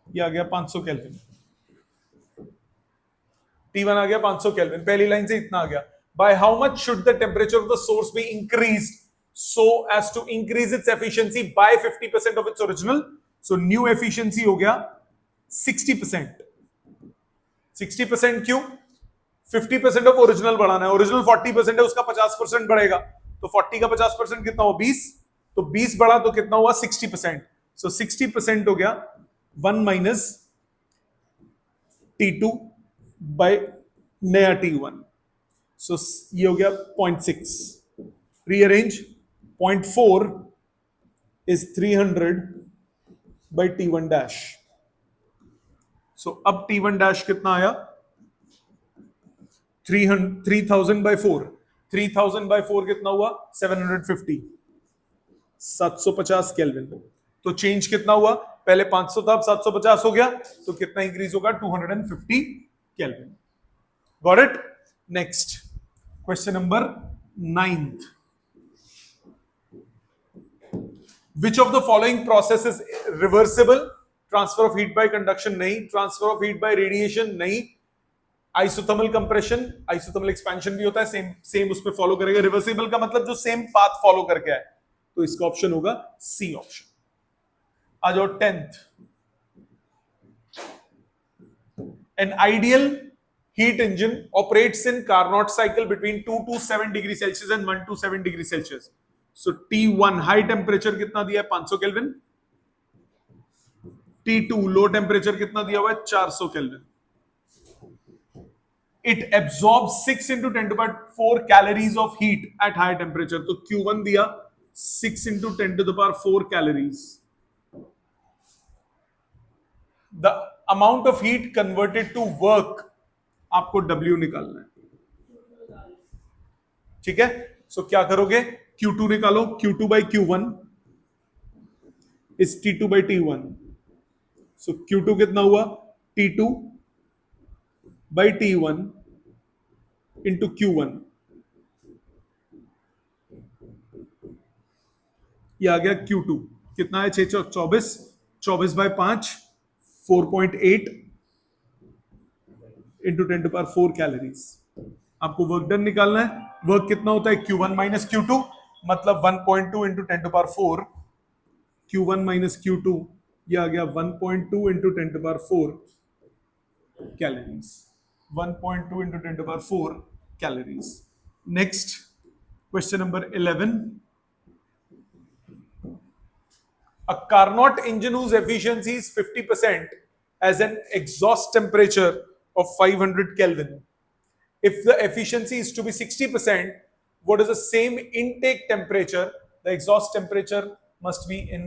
ये आ गया 500 केल्विन. T1 आ गया 500 केल्विन. पहली लाइन से इतना आ गया. By how much should the temperature of the source be increased so as to increase its efficiency by 50% of its original? So new efficiency हो गया 60%. 60% क्यों? 50% ऑफ ओरिजिनल बढ़ाना है. ओरिजिनल 40% है, उसका 50% बढ़ेगा, तो 40 का 50% कितना हो? 20. तो 20 बढ़ा तो कितना हुआ? 60%. सो 60% हो गया 1 माइनस T2 बाय नया T1. सो ये हो गया 0.6. Rearrange 0.4 is 300 by T1 dash. So अब T1 dash कितना आया? 3000 by 4. 3000 by 4 कितना हुआ? 750. 750 केल्विन. तो चेंज कितना हुआ? पहले 500 था, अब 750 हो गया, तो कितना इंक्रीज होगा? 250 kelvin. Got it? Next question number 9. Which of the following process is reversible? Transfer of heat by conduction नहीं, transfer of heat by radiation नहीं, isothermal compression, isothermal expansion भी होता है, सेम उस पे फॉलो करेगा. रिवर्सिबल का मतलब जो सेम पाथ फॉलो करके आए, तो इसका ऑप्शन होगा सी ऑप्शन. आ जाओ 10th. An ideal heat engine operates in Carnot cycle between 2 to 7 degree Celsius and 1 to 7 degree Celsius. So T1 high temperature कितना दिया है? 500 केल्विन. T2 लो टेम्परेचर कितना दिया हुआ है? 400 kelvin. It absorbs 6 into 10 to the power 4 calories of heat at high temperature. तो Q1 दिया 6 into 10 to the power 4 calories. The amount of heat converted to work आपको W निकालना है. ठीक है, सो क्या करोगे? Q2 निकालो. Q2 by Q1 is T2 by T1. So Q2 कितना हुआ? T2 by T1 into Q1. ये आ गया Q2 कितना है? 624. 24 by 5 4.8 into 10 to the power 4 calories. आपको वर्क डन निकालना है. वर्क कितना होता है? Q1 माइनस Q2 मतलब 1.2 into 10 to the power 4. Q1 minus Q2 ये आ गया 1.2 into 10 to the power 4 calories. 1.2 into 10 to the power 4 calories. Next question number 11. A Carnot engine whose efficiency is 50% has an exhaust temperature of 500 Kelvin. If the efficiency is to be 60%, what is the same intake temperature? The exhaust temperature must be in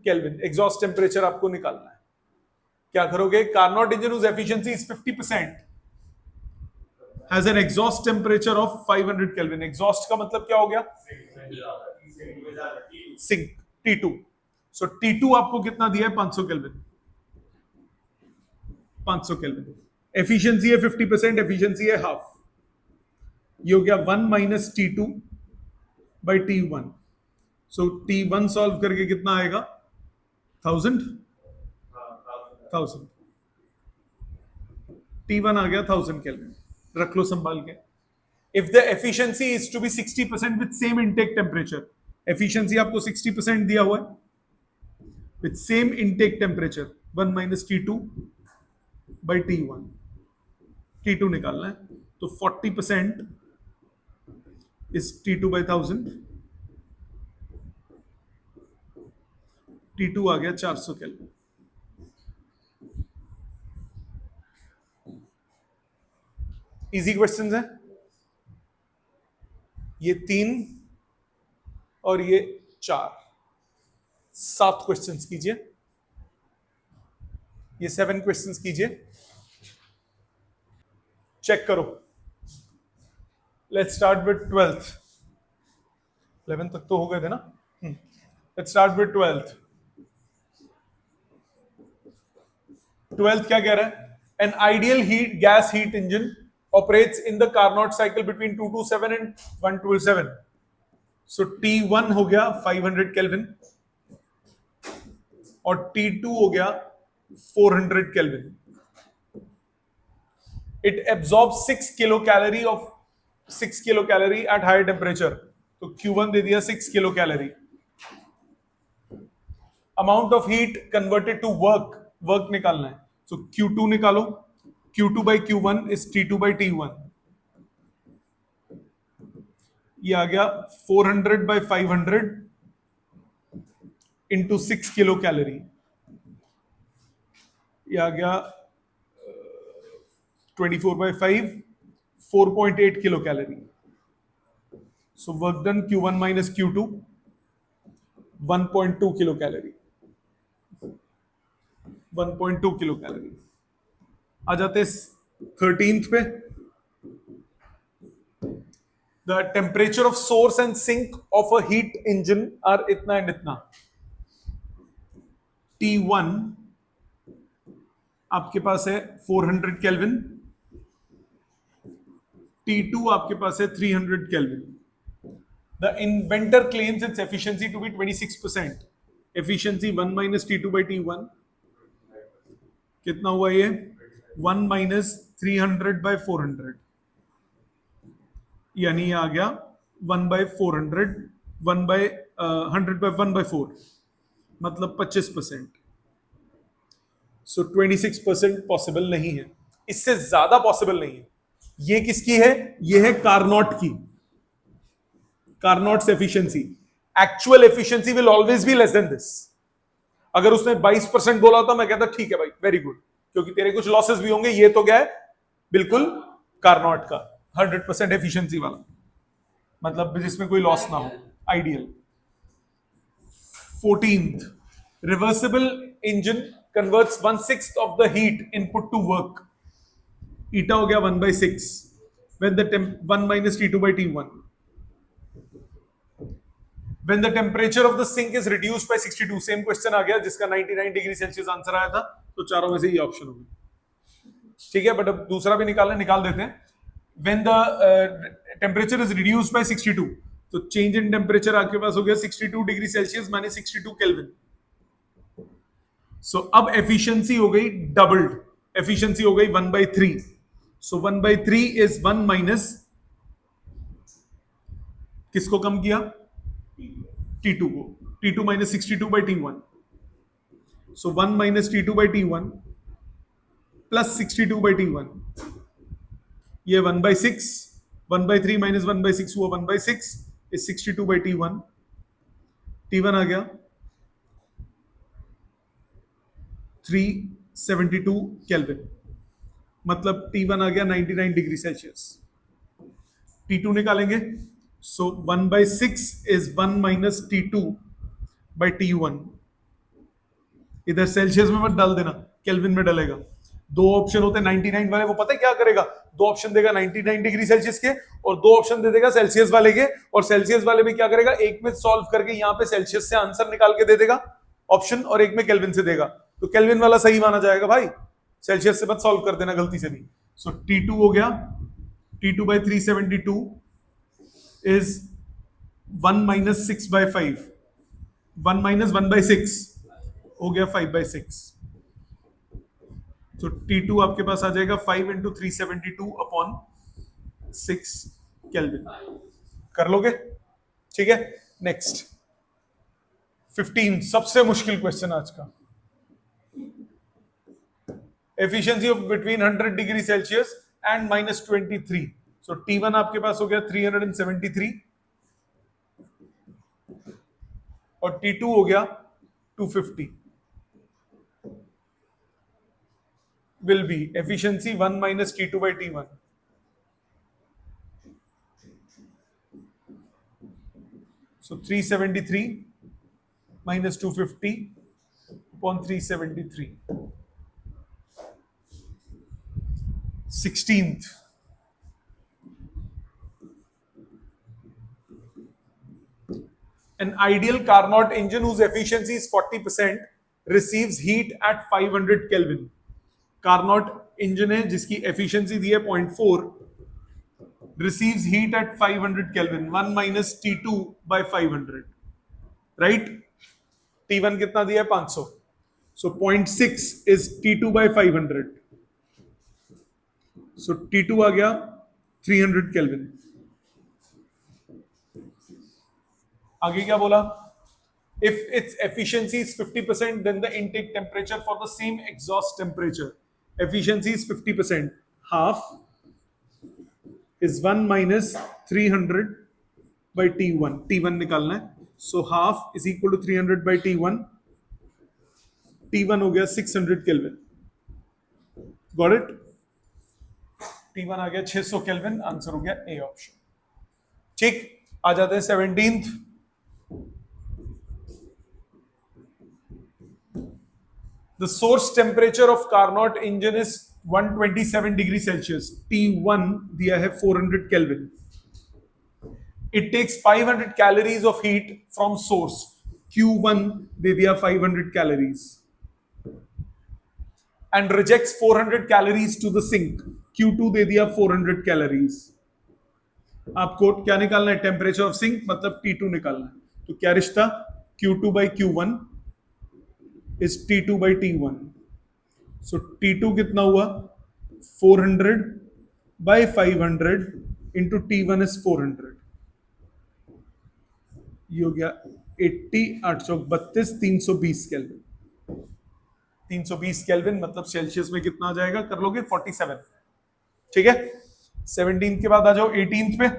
Kelvin. Exhaust temperature आपको निकालना है. क्या करोगे? Carnot engine whose efficiency is 50% has an exhaust temperature of 500 Kelvin. Exhaust का मतलब क्या हो गया? Sink T2. So T2 आपको कितना दिया है? 500 केल्विन. 500 केल्विन। एफिशिएंसी है 50%, एफिशिएंसी है हाफ। ये हो गया 1 minus T2 by T1। So T1 solve करके कितना आएगा? 1000। T1 आ गया 1000 केल्विन। रख लो संभाल के। If the efficiency is to be 60% with same intake temperature, efficiency आपको 60% दिया हुआ है with same intake temperature, 1 minus T2 by T1, T2 निकालना है तो 40% is T2 by 1000, T2 आ गया 400 केल्विन। इजी क्वेश्चंस हैं ये 3 और ये 4, 7 क्वेश्चंस कीजिए, ये 7 क्वेश्चंस कीजिए, चेक करो। Let's start with 12th। 11 तक तो हो गए थे ना। Let's start with 12th। 12th क्या कह रहा है? An ideal heat gas heat engine operates in the Carnot cycle between 227 and 127. So T1 हो गया 500 केल्विन और T2 हो गया 400 kelvin. It absorbs 6 kilocalorie of 6 kilocalorie at higher temperature. तो Q1 दे दिया 6 kilocalorie. Amount of heat converted to work निकालना है। So Q2 निकालो। Q2 by Q1 is T2 by T1। ये आ गया 400 by 500 into 6 किलो कैलोरी। ये आ गया 24 by 5, 4.8 kilo calorie. So work done Q1 minus Q2 1.2 kilo calorie, 1.2 kilo calorie. आ जाते 13th पे। The temperature of source and sink of a heat engine are इतना एंड इतना। T1 आपके पास है 400 केल्विन, T2 आपके पास है 300 kelvin. The inventor claims its efficiency to be 26%। Efficiency 1 minus T2 by T1 कितना हुआ? ये 1 माइनस 300 by 400, यानी ये आ गया 1 by 400, 1 by 100 by 1 by 4, मतलब 25%। सो 26% पॉसिबल नहीं है, इससे ज्यादा पॉसिबल नहीं है। ये किसकी है? ये है कार्नोट की। Carnot's efficiency, actual efficiency will always be less than this. अगर उसने 22% बोला था मैं कहता ठीक है भाई, वेरी गुड, क्योंकि तेरे कुछ लॉसेस भी होंगे। ये तो क्या है? बिल्कुल कार्नोट का 100% एफिशिएंसी वाला, मतलब जिसमें कोई लॉस ना हो, ideal. 14th, reversible engine converts 1/6 of the heat input to work. Eta हो गया 1/6 when the 1 minus T2 by T1। When the temperature of the sink is reduced by 62, same question आ गया जिसका 99 डिग्री सेल्सियस आंसर आया था, तो चारों में से ये ऑप्शन होगी। ठीक है, बट अब दूसरा भी निकाल देते हैं। When the temperature is reduced by 62, तो चेंज इन टेम्परेचर आपके पास हो गया 62 डिग्री सेल्सियस माने 62 केल्विन। सो अब एफिशिएंसी हो गई डबल्ड, एफिशिएंसी हो गई 1/3। सो 1/3 इज 1 माइनस, किसको कम किया? T2 को। T2 minus 62 by T1। So 1 minus T2 by T1 plus 62 by T1, ये 1/6, 1/3 माइनस 1/6 हुआ 1/6 इज 62 by T1। T1 आ गया 372 केल्विन, मतलब T1 आ गया 99 डिग्री सेल्सियस। T2 निकालेंगे, सो 1/6 is 1 minus T2 by T1। इधर सेल्सियस में मत डाल देना, केल्विन में डालेगा। दो ऑप्शन होते हैं 99 वाले, वो पता है क्या करेगा? दो ऑप्शन देगा 99 डिग्री सेल्सियस के और दो ऑप्शन दे देगा सेल्सियस वाले के, और सेल्सियस वाले में क्या करेगा? एक में सॉल्व करके यहाँ पे सेल्सियस से आंसर निकाल के दे देगा ऑप्शन, और एक में केल्विन से देगा, तो केल्विन वाला सही माना जाएगा भाई। सेल्सियस से मत सॉल्व कर देना गलती से भी। सो T2 हो गया, T2 by 372 is 1 minus 6 by 5, 1 minus 1 by 6 हो गया 5 by 6। तो T2 आपके पास आ जाएगा 5 into 372 अपॉन 6 केल्विन। कर लोगे? ठीक है। नेक्स्ट 15, सबसे मुश्किल क्वेश्चन आज का। Efficiency of between 100 degree Celsius and -23। So T1 आपके पास हो गया 373 और T2 हो गया 250। will be efficiency 1 minus T2 by T1. So 373 minus 250 upon 373. 16th. An ideal Carnot engine whose efficiency is 40% receives heat at 500 Kelvin. Carnot engine है जिसकी efficiency दी है 0.4, receives heat at 500 Kelvin, 1 minus T2 by 500, right? T1 कितना दिया है 500, so 0.6 is T2 by 500, so T2 आ गया 300 Kelvin। आगे क्या बोला? If its efficiency is 50%, then the intake temperature for the same exhaust temperature, efficiency is 50%, half is 1 minus 300 by T1, T1 निकालना है, so half is equal to 300 by T1, T1 हो गया 600 Kelvin, got it? T1 आ गया 600 Kelvin, आंसर हो गया A ऑप्शन। ठीक, आ जाते हैं 17th। The source temperature of Carnot engine is 127 degree Celsius. T1 दिया है 400 Kelvin. It takes 500 calories of heat from source. Q1 दे दिया 500 calories. And rejects 400 calories to the sink. Q2 दे दिया 400 calories. आपको क्या निकालना है? टेम्परेचर ऑफ सिंक, मतलब T2 निकालना है। तो क्या रिश्ता? Q2 by Q1 is T2 by T1. So T2 कितना हुआ? 400 by 500 into T1 is 400. ये हो गया 80, 832, 320 केल्विन। 320 केल्विन मतलब सेल्सियस में कितना आ जाएगा? कर लोगे 47। ठीक है। 17 के बाद आ जाओ 18 पे।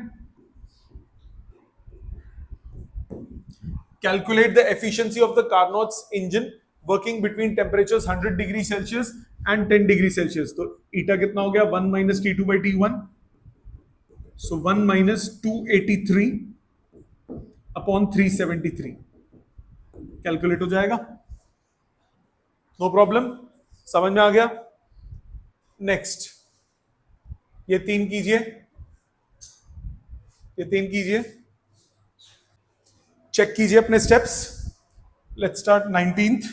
Calculate the efficiency of the Carnot's engine working between temperatures 100 degree Celsius and 10 degree Celsius. तो ईटा कितना हो गया? 1 minus T2 by T1. So 1 minus 283 upon 373. Calculate हो जाएगा, नो प्रॉब्लम। समझ में आ गया? नेक्स्ट, ये 3 कीजिए, ये 3 कीजिए, चेक कीजिए अपने steps. Let's start 19th।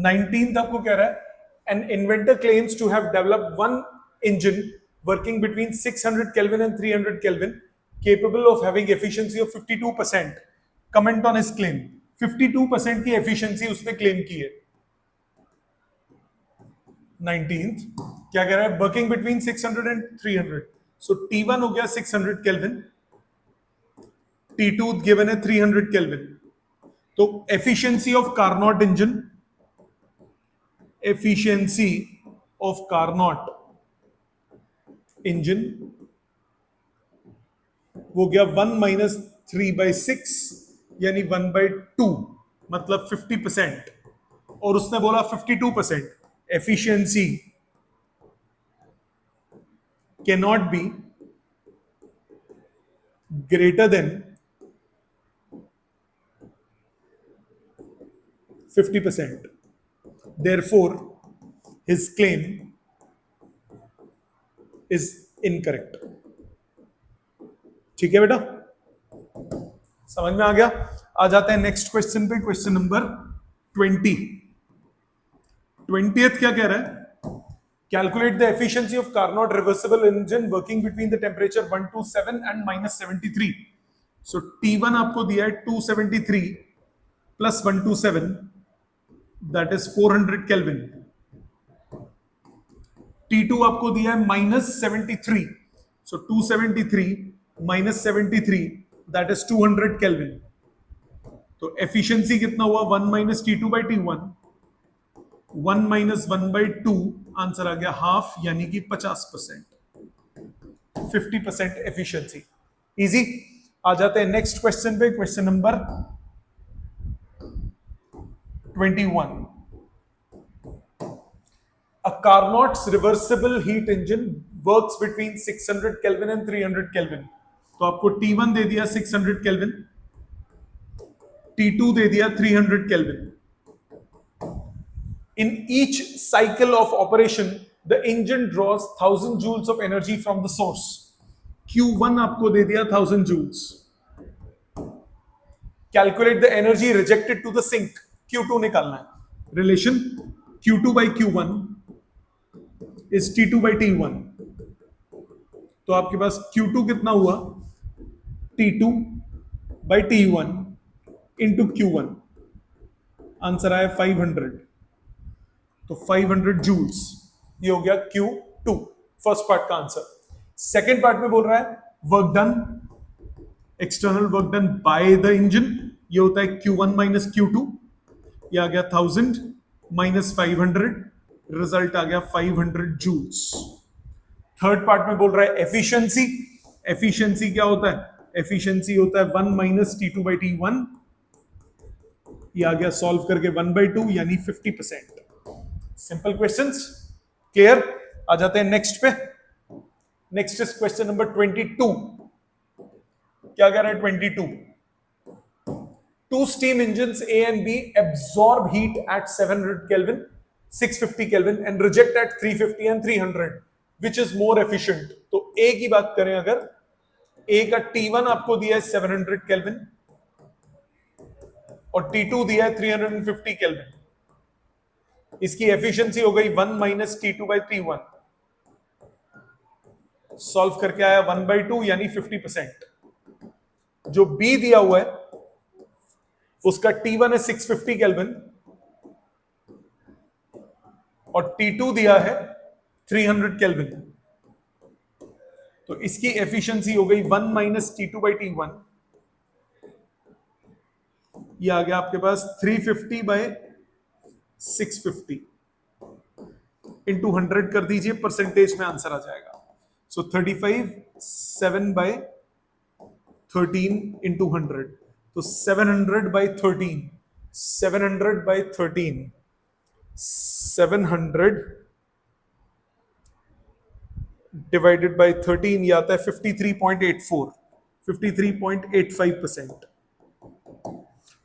19th आपको कह रहा है an inventor claims to have developed one engine working between 600 kelvin and 300 kelvin capable of having efficiency of 52%। Comment on his claim. 52% की एफिशिएंसी उसने क्लेम की है। 19th क्या कह रहा है? Working between 600 and 300। So T1 हो गया 600 केल्विन, T2 गिवन है 300 केल्विन। तो efficiency of Carnot engine, efficiency of Carnot engine वो गया 1 minus 3/6 यानी 1/2 मतलब 50%, और उसने बोला 52%। Efficiency cannot be greater than 50%. Therefore, his claim is incorrect. ठीक है बेटा, समझ में आ गया? आ जाते हैं नेक्स्ट क्वेश्चन पे, क्वेश्चन नंबर 20। 20th क्या कह रहा है? Calculate the efficiency of Carnot reversible engine working between the temperature 127 and -73. So T1 आपको दिया है 273 plus 127, that is 400 Kelvin. T2 आपको दिया है -73. So 273 minus 73, that is 200 Kelvin. तो efficiency कितना हुआ? 1 minus T2 by T1. 1 minus 1 by 2, answer आ गया हाफ, यानी कि 50%, 50% एफिशिएंसी. इजी. आ जाते हैं नेक्स्ट क्वेश्चन पे. Question number 21. A Carnot's reversible heat engine works between 600 Kelvin and 300 Kelvin. तो आपको T1 दे दिया 600 Kelvin, T2 दे दिया 300 Kelvin. In each cycle of operation, the engine draws 1000 joules of energy from the source. Q1 आपको दे दिया 1000 joules. Calculate the energy rejected to the sink. Q2 निकालना है. Relation Q2 by Q1 is T2 by T1. तो आपके पास Q2 कितना हुआ? T2 by T1 into Q1. Answer आया 500. तो 500 जूल्स. ये हो गया Q2, फर्स्ट पार्ट का आंसर. सेकेंड पार्ट में बोल रहा है work done, external work done by the engine. ये होता है Q1 माइनस Q2. ये आ गया 1000 माइनस 500, रिजल्ट आ गया 500 जूल्स. थर्ड पार्ट में बोल रहा है एफिशिएंसी. एफिशिएंसी क्या होता है? एफिशिएंसी होता है 1 माइनस T2 by T1. ये आ गया सॉल्व करके 1 by 2, यानी 50%. Simple questions. क्लियर. आ जाते हैं नेक्स्ट पे. Next is question number 22. क्या कह रहा है 22? Two steam engines A and B absorb heat at 700 Kelvin, 650 Kelvin and reject at 350 and 300. Which is more efficient? तो A की बात करें अगर, A का T1 आपको दिया है 700 Kelvin और T2 दिया है 350 Kelvin. इसकी एफिशिएंसी हो गई 1 minus T2 by T1. Solve करके आया 1 by 2, यानी 50%. जो B दिया हुआ है उसका T1 है 650 Kelvin और T2 दिया है 300 Kelvin. तो इसकी एफिशिएंसी हो गई 1 माइनस T2 by T1. ये आ गया आपके पास 350 by 650 इंटू 100 कर दीजिए, परसेंटेज में आंसर आ जाएगा. सो 35 7 by 13 इंटू 100. तो 700 by 13, 700 by 13, 700 डिवाइडेड बाय 13, ये आता है 53.84, 53.85%.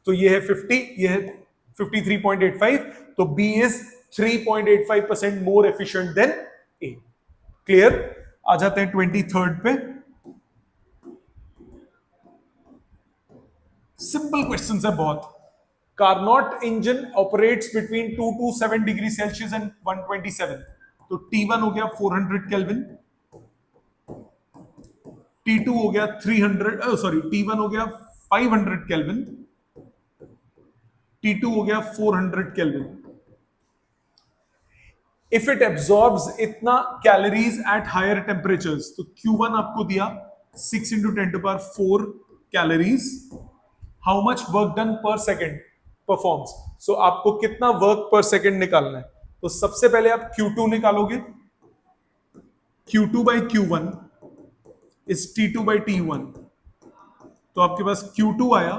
तो ये है 50, ये है 53.85. तो B is 3.85% more efficient than A. Clear. आ जाते हैं 23rd पे. सिंपल क्वेश्चन है बहुत. Carnot engine operates between 227 degree Celsius and 127. तो T1 हो गया 400 केल्विन, T2 हो गया 300, सॉरी T1 हो गया 500 केल्विन, T2 हो गया 400 केल्विन. इफ इट एब्सॉर्ब्स इतना कैलोरीज एट हायर टेम्परेचर्स, तो Q1 आपको दिया 6 into 10 to power 4 calories. How much work done पर सेकेंड परफॉर्म्स. सो आपको कितना वर्क पर सेकेंड निकालना है. तो सबसे पहले आप Q2 निकालोगे. Q2 by Q1 is T2 by T1. तो आपके पास Q2 आया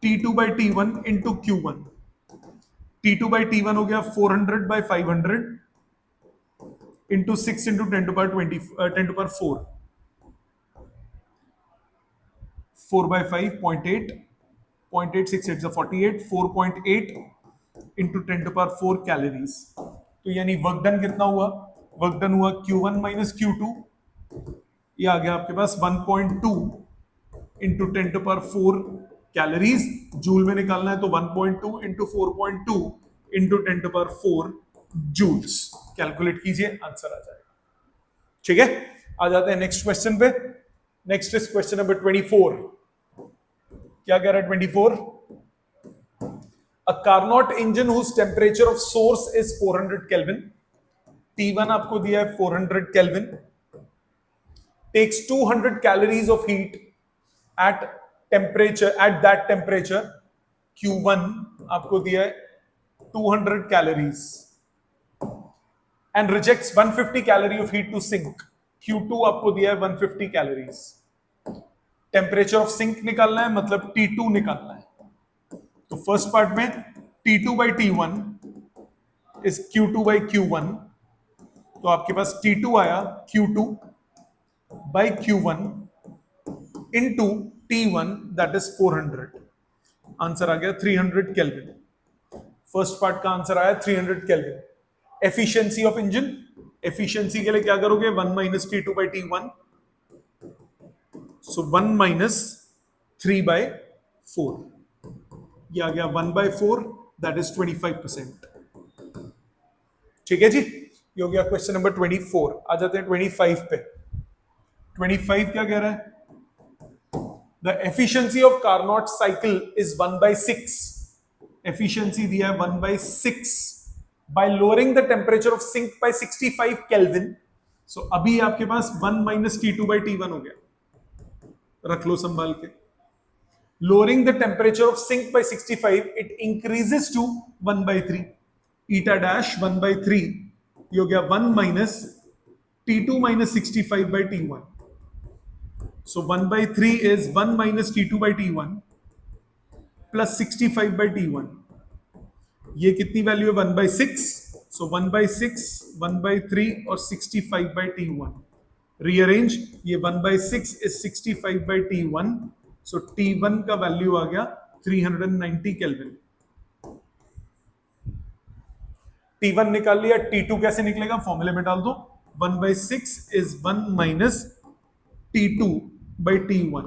T2 by T1 into Q1. T2 by T1 हो गया 400 by 500 into 6 into 10 to power 20, 10 to power 4. 4 by 5, 0.8, 0.8, 6 8 48, 4.8 into 10 to power 4 calories. तो यानी वर्क डन कितना हुआ? वर्क डन हुआ Q1 minus Q2. ये आ गया आपके पास 1.2 into 10 to power 4 calories. Joule में निकालना है तो 1.2 into 4.2, इंटू 10⁴ जूल्स। कैलकुलेट कीजिए, आंसर आ जाएगा। ठीक है, आ जाते हैं नेक्स्ट क्वेश्चन पे। Next is question number 24। क्या कह रहा है 24? A Carnot engine whose temperature of source is 400 kelvin, T1 आपको दिया है 400 kelvin, takes 200 calories of heat at that temperature, Q1 आपको दिया है 200 calories, and rejects 150 calorie of heat to sink, Q2 आपको दिया है 150 कैलोरीज। टेम्परेचर ऑफ सिंक निकालना है, मतलब T2 निकालना है। तो फर्स्ट पार्ट में T2 by T1 is Q2 by Q1, तो आपके पास T2 आया Q2 by Q1 into T1, that is 400। Answer आ गया 300 केल्विन। फर्स्ट पार्ट का आंसर आया 300 kelvin. Efficiency of engine, efficiency के लिए क्या करोगे, 1 minus T2 by T1, so 1 minus 3 by 4, ये आ गया 1 by 4, दैट इज 25%। ठीक है जी, ये हो गया क्वेश्चन नंबर 24। आ जाते हैं 25 पे। 25 क्या कह रहा है? The efficiency of Carnot cycle is 1/6। Efficiency दिया है 1/6 by lowering the temperature of sink by 65 kelvin. So अभी आपके पास 1 minus T2 by T1 हो गया, रख लो संभाल के। Lowering the temperature of sink by 65, it increases to 1/3, eta dash 1/3, ये हो गया 1 minus T2 minus 65 by T1, so 1/3 is 1 minus T2 by T1 plus 65 by T1, ये कितनी वैल्यू है 1/6, so 1/6, 1/3 और 65 by T1, रीअरेंज, ये 1/6 is 65 by T1, so T1 का वैल्यू आ गया 390 केल्विन। T1 निकाल लिया, T2 कैसे निकलेगा, फॉर्मूले में डाल दो, 1/6 is 1 minus T2 by T1,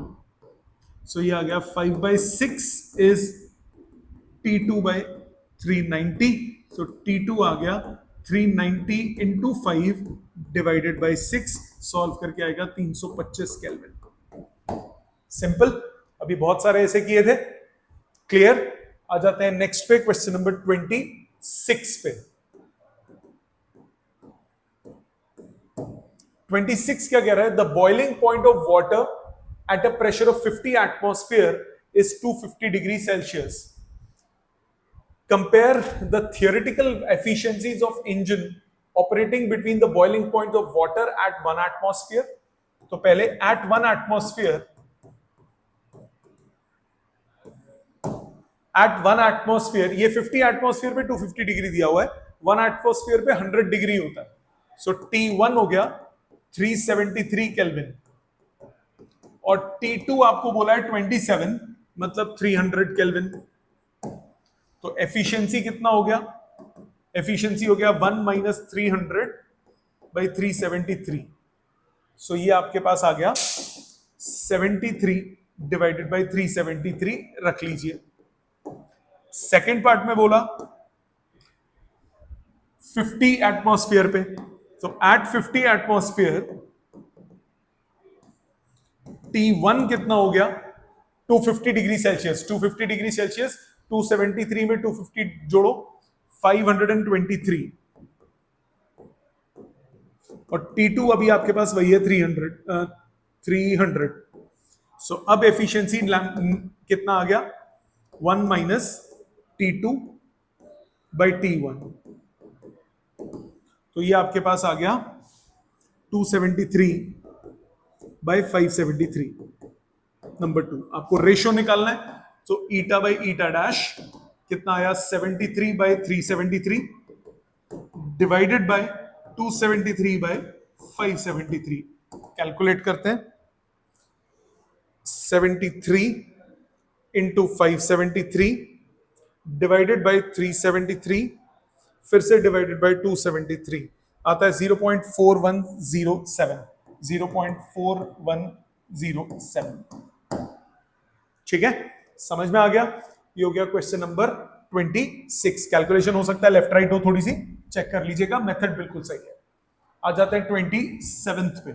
सो ये आ गया 5/6 is T2 by 390, so T2 आ गया 390 into 5 divided by 6, सॉल्व करके आएगा 325 केल्विन। सिंपल, अभी बहुत सारे ऐसे किए थे। क्लियर, आ जाते हैं नेक्स्ट पे, क्वेश्चन नंबर 26 पे। 26 क्या कह रहा है? The boiling point of water at a pressure of 50 atmosphere is 250 degree Celsius. Compare the theoretical efficiencies of engine operating between the boiling point of water at 1 atmosphere. तो पहले एट 1 एटमॉस्फेयर, एट 1 एटमॉस्फेयर, ये 50 एटमॉस्फेयर पे 250 डिग्री दिया हुआ है, 1 एटमॉस्फेयर पे 100 डिग्री होता है, सो T1 हो गया 373 केल्विन और T2 आपको बोला है 27, मतलब 300 केल्विन। तो एफिशिएंसी कितना हो गया? एफिशिएंसी हो गया 1 minus 300 by 373, सो ये आपके पास आ गया 73 डिवाइडेड बाय 373, रख लीजिए। सेकेंड पार्ट में बोला 50 एटमॉस्फेयर पे, तो एट 50 एटमॉस्फेयर T1 कितना हो गया? 250 डिग्री सेल्सियस। 250 डिग्री सेल्सियस 273 में 250 जोड़ो, 523, और T2 अभी आपके पास वही है 300। सो अब एफिशिएंसी कितना आ गया? 1 minus T2 by T1, तो ये आपके पास आ गया 273 by 573। नंबर 2 आपको रेशियो निकालना है, तो ईटा बाई ईटा डैश कितना आया? 73 by 373 divided by 273 by 573। Calculate करते हैं, 73 into 573 डिवाइडेड बाय 373, फिर से डिवाइडेड बाय 273, आता है 0.4107। 0.4107। ठीक है, समझ में आ गया? ये हो गया क्वेश्चन नंबर 26। कैलकुलेशन हो सकता है लेफ्ट राइट हो, थोड़ी सी चेक कर लीजिएगा, मेथड बिल्कुल सही है। आ जाते हैं 27th पे।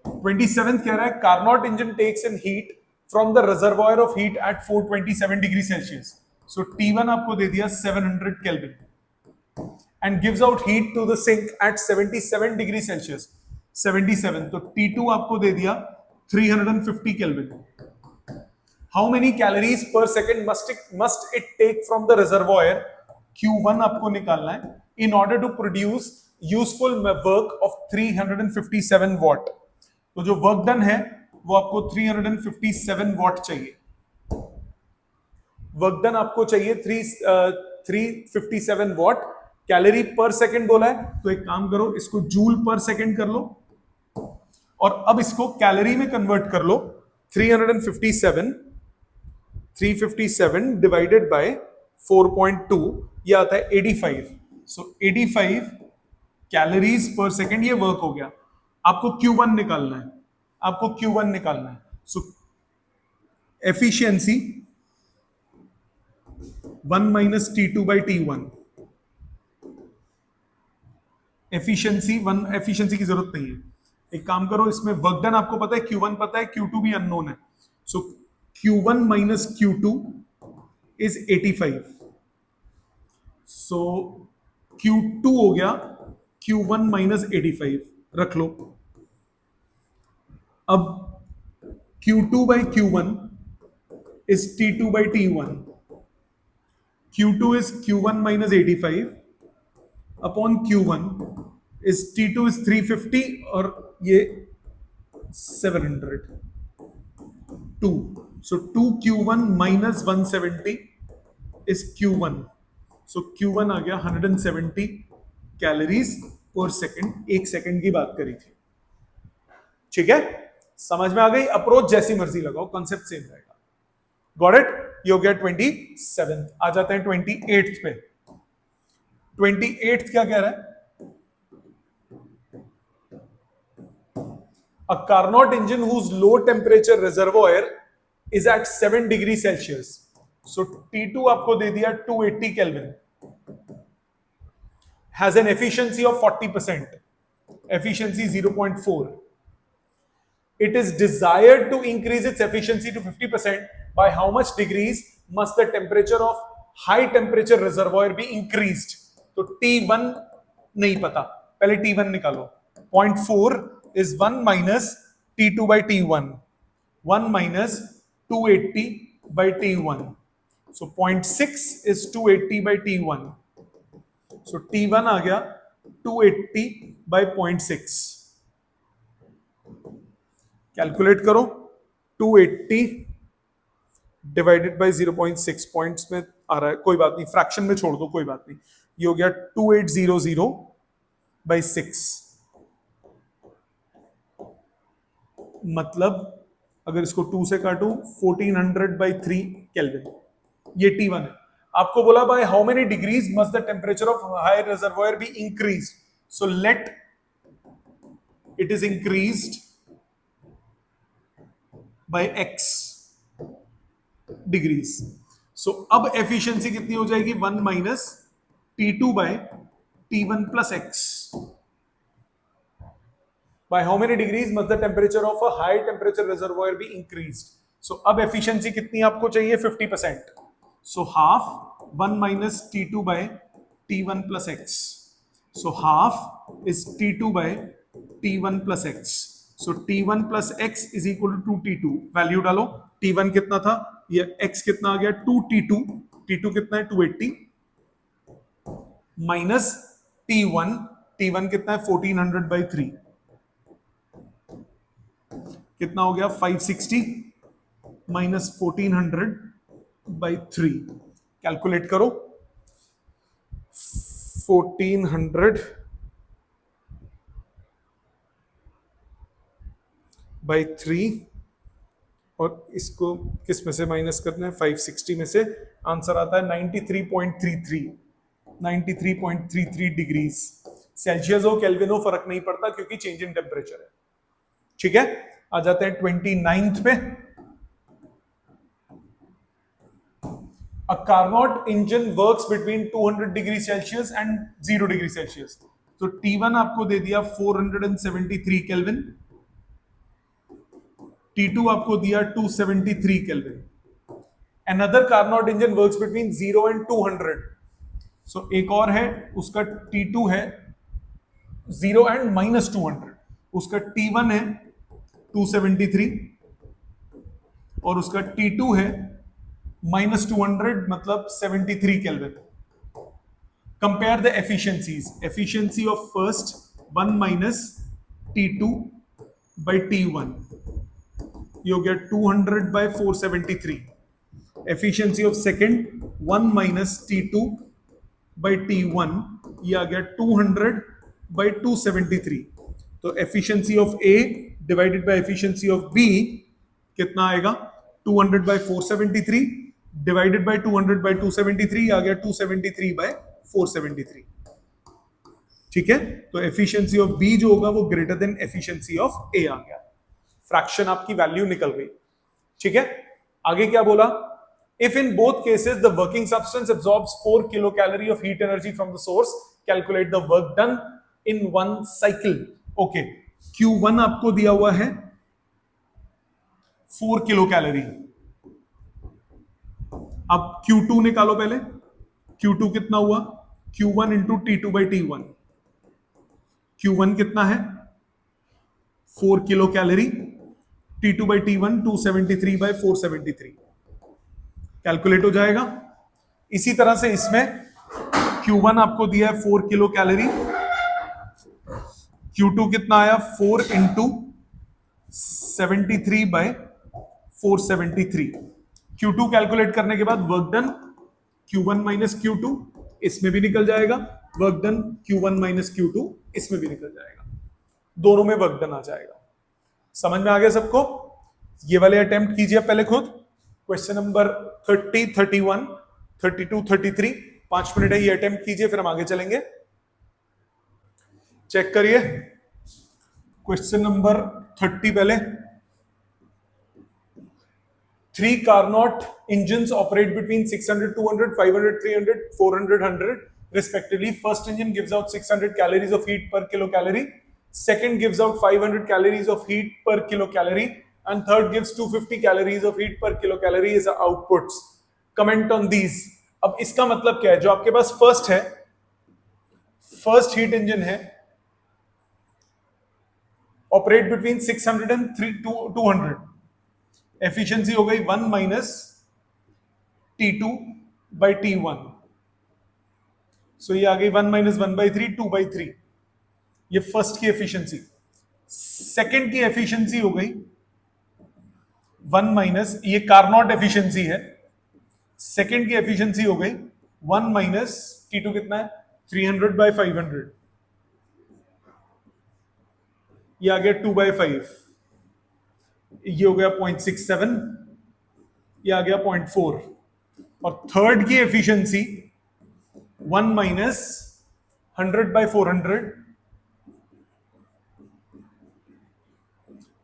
27th कह रहा है Carnot engine takes in heat from the reservoir of heat at 427 degree Celsius. So T1 आपको दे दिया 700 kelvin and gives out heat to the sink at 77 degree Celsius. 77, तो T2 आपको दे दिया 350 kelvin. How many calories per second must it take from the reservoir, Q1 आपको निकालना है, in order to produce useful work of 357 watt. तो जो वर्क डन है वो आपको 357 वॉट चाहिए। वर्क डन आपको चाहिए 357 वॉट। कैलोरी पर सेकंड बोला है, तो एक काम करो, इसको जूल पर सेकंड कर लो और अब इसको कैलोरी में कन्वर्ट कर लो। 357 डिवाइडेड बाय 4.2, ये आता है 85। सो 85 कैलोरीज पर सेकंड, ये वर्क हो गया। आपको Q1 निकालना है, आपको Q1 निकालना है। So efficiency 1 minus T2 by T1। Efficiency की जरूरत नहीं है। एक काम करो, इसमें वर्क डन आपको पता है, Q1 पता है, Q2 भी अननोन है। सो Q1 minus Q2 is 85। So Q2 हो गया Q1 माइनस 85, रख लो। अब Q2 by Q1 is T2 by T1. Q2 is Q1 minus 85 upon Q1 is T2 is 350 और ये 700 2. So 2Q1 minus 170 is Q1. So Q1 आ गया 170 कैलोरीज पर सेकंड। एक सेकंड की बात करी थी, ठीक है? समझ में आ गई? अप्रोच जैसी मर्जी लगाओ, कॉन्सेप्ट सेम रहेगा। Got it? ये हो गया 27। आ जाते हैं 28 पे। 28 क्या कह रहा है? A Carnot engine whose low temperature reservoir is at 7 degree Celsius. So T2 आपको दे दिया 280 kelvin, has an efficiency of 40%, efficiency 0.4. It is desired to increase its efficiency to 50%. By how much degrees must the temperature of high temperature reservoir be increased? तो T1 नहीं पता, पहले T1 निकालो। 0.4 is 1 minus T2 by T1, 1 minus 280 by T1. So 0.6 is 280 by T1. So T1 आ गया 280 by 0.6। कैलकुलेट करो, 280 डिवाइडेड बाय 0.6 पॉइंट्स में आ रहा है, कोई बात नहीं, फ्रैक्शन में छोड़ दो, कोई बात नहीं। ये हो गया 2800 बाय 6। मतलब अगर इसको 2 से काटूं 1400 बाय 3 केल्विन। ये T1 है। आपको बोला by how many degrees must the temperature of high reservoir be increase. So let it is increased by x degrees. So अब एफिशिएंसी कितनी हो जाएगी? 1 minus T2 by T1 plus x। By how many degrees must the temperature of a high temperature reservoir be increased? So अब एफिशिएंसी कितनी आपको चाहिए? 50%. So half 1 minus T2 by T1 plus x. So half is T2 by T1 plus x. So T1 plus x is equal to 2T2. Value डालो, T1 कितना था, ये x कितना आ गया 2T2, T2 कितना है 280 माइनस T1, T1 कितना है 1400 by 3, कितना हो गया 560 माइनस 1400 by 3। कैलकुलेट करो, 1400 बाई 3 और इसको किस में से माइनस करना है? 560 में से। आंसर आता है 93.33 डिग्रीज। सेल्सियस हो केल्विन हो फर्क नहीं पड़ता, क्योंकि चेंज इन टेम्परेचर है। ठीक है, आ जाते हैं 29th पे। A Carnot engine works between 200 degree Celsius and 0 degree Celsius. तो T1 आपको दे दिया 473 केल्विन, T2 आपको दिया 273 kelvin. Another Carnot engine works between 0 and 200. So एक और है, उसका T2 है 0 and -200, उसका T1 है 273 और उसका T2 है -200 मतलब 73 kelvin. Compare the efficiencies. Efficiency of first 1 minus T2 by T1, ये हो गया 200 by 473। Efficiency of second 1 minus T2 by T1, ये आ गया 200 by 273। तो efficiency of A divided by efficiency of B कितना आएगा? 200 by 473 divided by 200 by 273 आ गया 273 by 473। ठीक है, तो efficiency of B जो होगा वो greater than efficiency of A आ गया, फ्रैक्शन आपकी वैल्यू निकल गई। ठीक है, आगे क्या बोला? If in both cases the working substance absorbs 4 kilocalorie of heat energy from the source, calculate the work done in one cycle. Okay, Q1 आपको दिया हुआ है 4 किलोकैलोरी। अब Q2 निकालो पहले। Q2 कितना हुआ? Q1 into T2 by T1। Q1 कितना है? 4 kilo calorie. T2 by T1 273 by 473, calculate हो जाएगा। इसी तरह से इसमें Q1 आपको दिया है 4 किलो कैलोरी, Q2 कितना आया? 4 इंटू 73 बाय 473। Q2 कैलकुलेट करने के बाद work done Q1 minus Q2 इसमें भी निकल जाएगा, work done Q1 minus Q2 इसमें भी निकल जाएगा, दोनों में वर्क डन आ जाएगा। समझ में आ गया सबको? ये वाले अटेम्प्ट कीजिए पहले खुद। क्वेश्चन नंबर 30, 31, 32, 33, 5 मिनट है, ये अटेम्प्ट कीजिए, फिर हम आगे चलेंगे। चेक करिए क्वेश्चन नंबर 30 पहले। 3 Carnot engines operate between 600, 200, 500, 300, 400, 100 respectively. First engine gives out 600 calories of heat per kilocalorie. Second gives out 500 calories of heat per kilocalorie, and third gives 250 calories of heat per kilocalorie as outputs. Comment on these. अब इसका मतलब क्या है? जो आपके पास फर्स्ट है, फर्स्ट हीट इंजन है, ऑपरेट बिटवीन 600 एंड 200, एफिशिएंसी हो गई 1 माइनस T2 बाई T1। सो ये आ गई 1 माइनस 1/3, 2/3, ये फर्स्ट की एफिशिएंसी। सेकंड की एफिशिएंसी हो गई 1 माइनस, ये कार्नोट एफिशिएंसी है, सेकंड की एफिशिएंसी हो गई 1 माइनस T2 कितना है? 300 बाई 500, ये आ गया 2/5, ये हो गया 0.67, ये आ गया 0.4। और थर्ड की एफिशिएंसी 1 माइनस 100 बाई 400,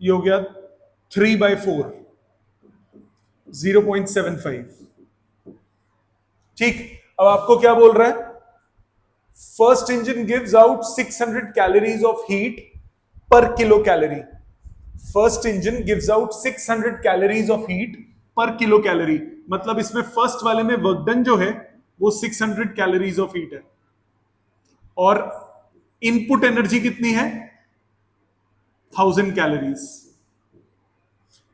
ये हो गया 3/4, 0.75। ठीक, अब आपको क्या बोल रहा है? First engine gives out 600 calories of heat per kilo calorie. First engine gives out 600 calories of heat per kilo calorie, मतलब इसमें फर्स्ट वाले में वर्क डन जो है वो 600 कैलोरीज ऑफ हीट है, और इनपुट एनर्जी कितनी है? 1000 कैलोरीज।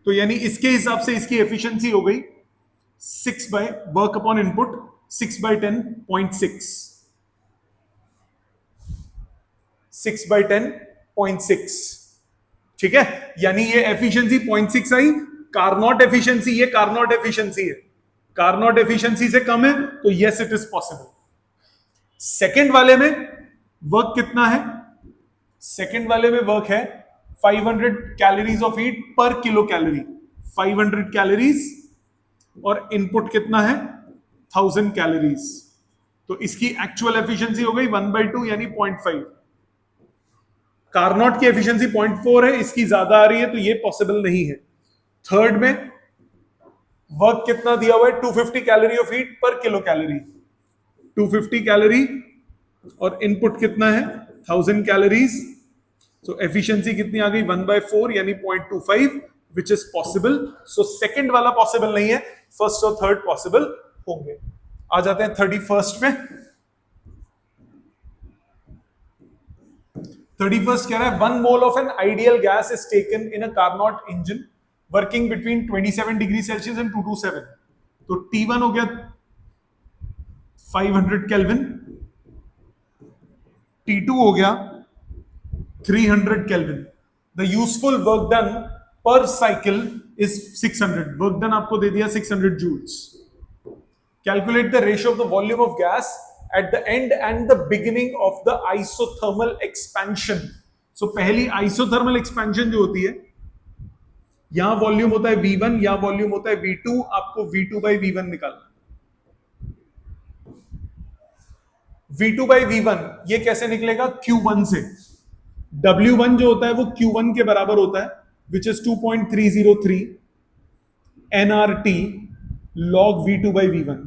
तो यानी इसके हिसाब से इसकी एफिशिएंसी हो गई 6 बाय वर्क अपॉन इनपुट 6/10.6, 6/10.6। ठीक है, यानी ये एफिशिएंसी 0.6 आई। कार्नोट एफिशिएंसी, ये कार्नोट एफिशिएंसी है, कार्नोट एफिशिएंसी से कम है, तो yes it is possible. Second वाले में वर्क कितना है? सेकंड वाले में वर्क है 500 calories of heat per kilo calorie, 500 calories, और इनपुट कितना है? 1000 कैलोरीज। तो इसकी एक्चुअल एफिशिएंसी हो गई 1/2 यानी 0.5। कार्नोट की एफिशिएंसी 0.4 है, इसकी ज्यादा आ रही है, तो ये पॉसिबल नहीं है। थर्ड में वर्क कितना दिया हुआ है, 250 calorie of heat per kilo calorie, 250 calorie, और इनपुट कितना है 1000 कैलोरीज। तो एफिशिएंसी कितनी आ गई 1/4 यानी 0.25, which is possible. So second वाला पॉसिबल नहीं है, फर्स्ट और थर्ड पॉसिबल होंगे। आ जाते हैं 31st में। 31st कह रहा है 1 mole of N ideal gas is taken in a Carnot engine working between 27 degree Celsius and 227। तो T1 हो गया 500 केल्विन, T2 हो गया 300 kelvin. The useful work done per cycle is 600। Work done आपको दे दिया 600 joules. Calculate the ratio of the volume of gas at the end and the beginning of the isothermal expansion. So पहली आइसोथर्मल एक्सपेंशन जो होती है, यहां वॉल्यूम होता है V1, यहां वॉल्यूम होता है V2, आपको V2/V1 निकालना। V2/V1 ये कैसे निकलेगा, Q1 से। W1 जो होता है वो Q1 के बराबर होता है, which is 2.303 nRT log V2/V1।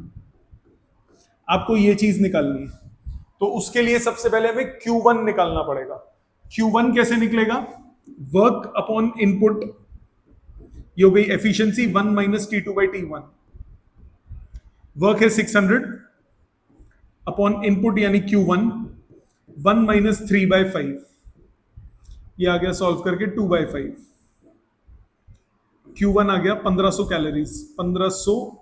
आपको ये चीज निकालनी है, तो उसके लिए सबसे पहले हमें Q1 निकालना पड़ेगा। Q1 कैसे निकलेगा, वर्क अपॉन इनपुट, ये हो गई एफिशिएंसी 1 - T2/T1। वर्क है 600 अपॉन इनपुट यानी Q1, 1 - 3/5, ये आ गया सॉल्व करके 2/5। Q1 आ गया 1500 कैलोरीज, 1500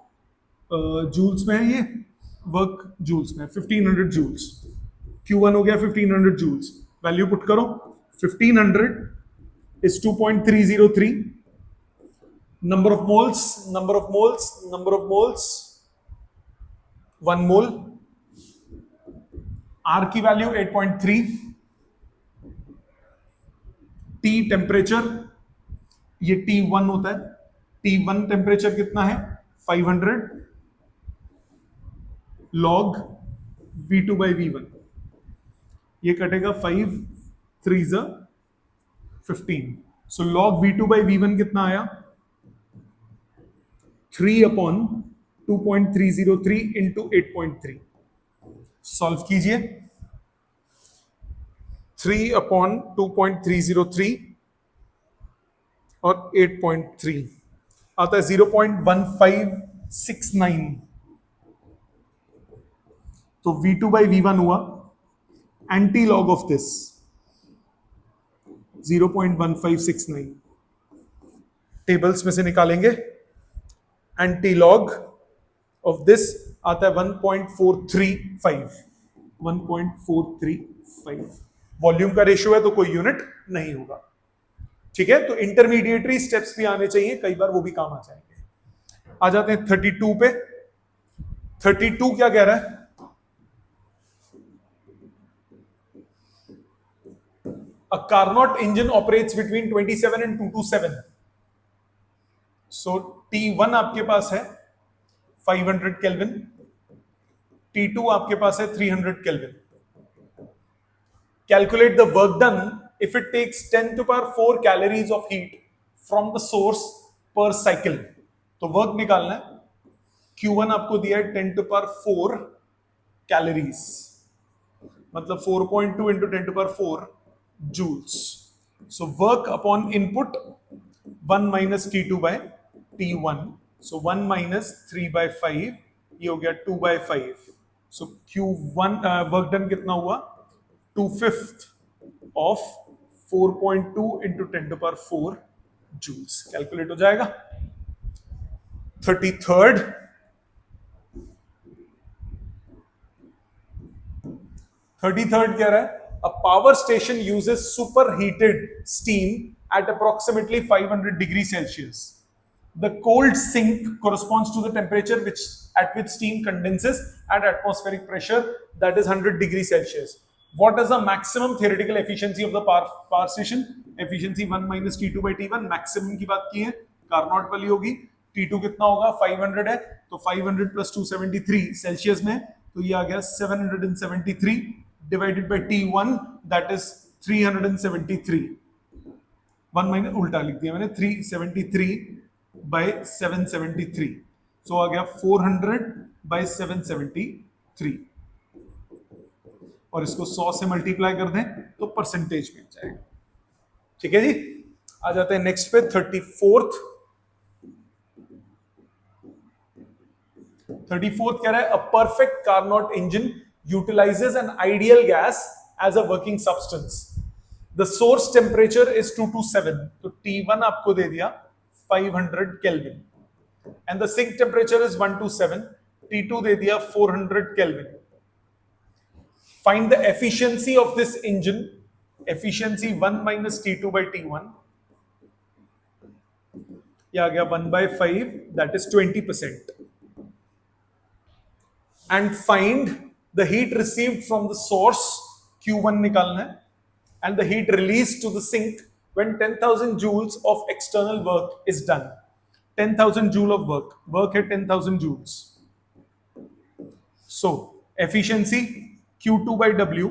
जूल्स में है, ये वर्क जूल्स में 1500 जूल्स। Q1 हो गया 1500 जूल्स, वैल्यू पुट करो। 1500 is 2.303। Number of moles, number of moles, number of moles 1 mole. R की वैल्यू 8.3। T टेम्परेचर, ये T1 होता है, T1 टेम्परेचर कितना है 500 log V2/V1। ये कटेगा 5 3 15। सो log V2/V1 कितना आया 3/2.303 इंटू 8.3। सॉल्व कीजिए। 3/2.303 और 8.3 आता है 0.1569। तो V2/V1 हुआ anti log of this 0.1569। Tables में से निकालेंगे, एंटी लॉग ऑफ दिस आता है 1.435। 1.435 वॉल्यूम का रेशियो है तो कोई यूनिट नहीं होगा। ठीक है, तो इंटरमीडिएटरी स्टेप्स भी आने चाहिए, कई बार वो भी काम आ जाएंगे। आ जाते हैं 32 पे। 32 क्या कह रहा है, a Carnot engine operates between 27 and 227। so T1 आपके पास है 500 केल्विन, T2 आपके पास है 300 kelvin. Calculate the work done if it takes 10⁴ calories of heat from the source per cycle। तो वर्क निकालना है। Q1 आपको दिया है 10⁴ कैलोरीज, मतलब 4.2 into 10⁴ joules। so work upon input 1 - T2/T1। so 1 - 3/5, ये हो गया 2/5। so Q1 वर्क डन कितना हुआ 2/5 of 4.2 into 10⁴ joules। कैलकुलेट हो जाएगा। 33rd, 33rd कह रहा है a power station uses superheated steam at approximately 500 degrees Celsius। the cold sink corresponds to the temperature at which steam condenses at atmospheric pressure, that is 100 degrees Celsius। what is the maximum theoretical efficiency of the power station? efficiency 1 - T2/T1। maximum की बात की है, कार्नोट वाली होगी। T2 कितना होगा 500 है, तो 500 + 273 सेल्सियस में, तो ये आ गया 773 divided by T1, that is 373। 1 - उल्टा लिख दिया मैंने, 373 by 773। सो आ गया 400/773 और इसको 100 से मल्टीप्लाई कर दें तो परसेंटेज मिल जाएगा। ठीक है जी, आ जाते हैं नेक्स्ट पे 34th। 34th कह रहा है a perfect Carnot engine utilises an ideal gas as a working substance. The source temperature is 227, तो T1 आपको दे दिया 500 kelvin and the sink temperature is 127, T2 दे दिया 400 kelvin. Find the efficiency of this engine, efficiency 1 minus T2 by T1, ये आ गया 1/5, that is 20%। And find the heat received from the source, Q1 निकालना है, and the heat released to the sink when 10,000 joules of external work is done. 10,000 joule of work है 10,000 joules. So efficiency Q2 by W,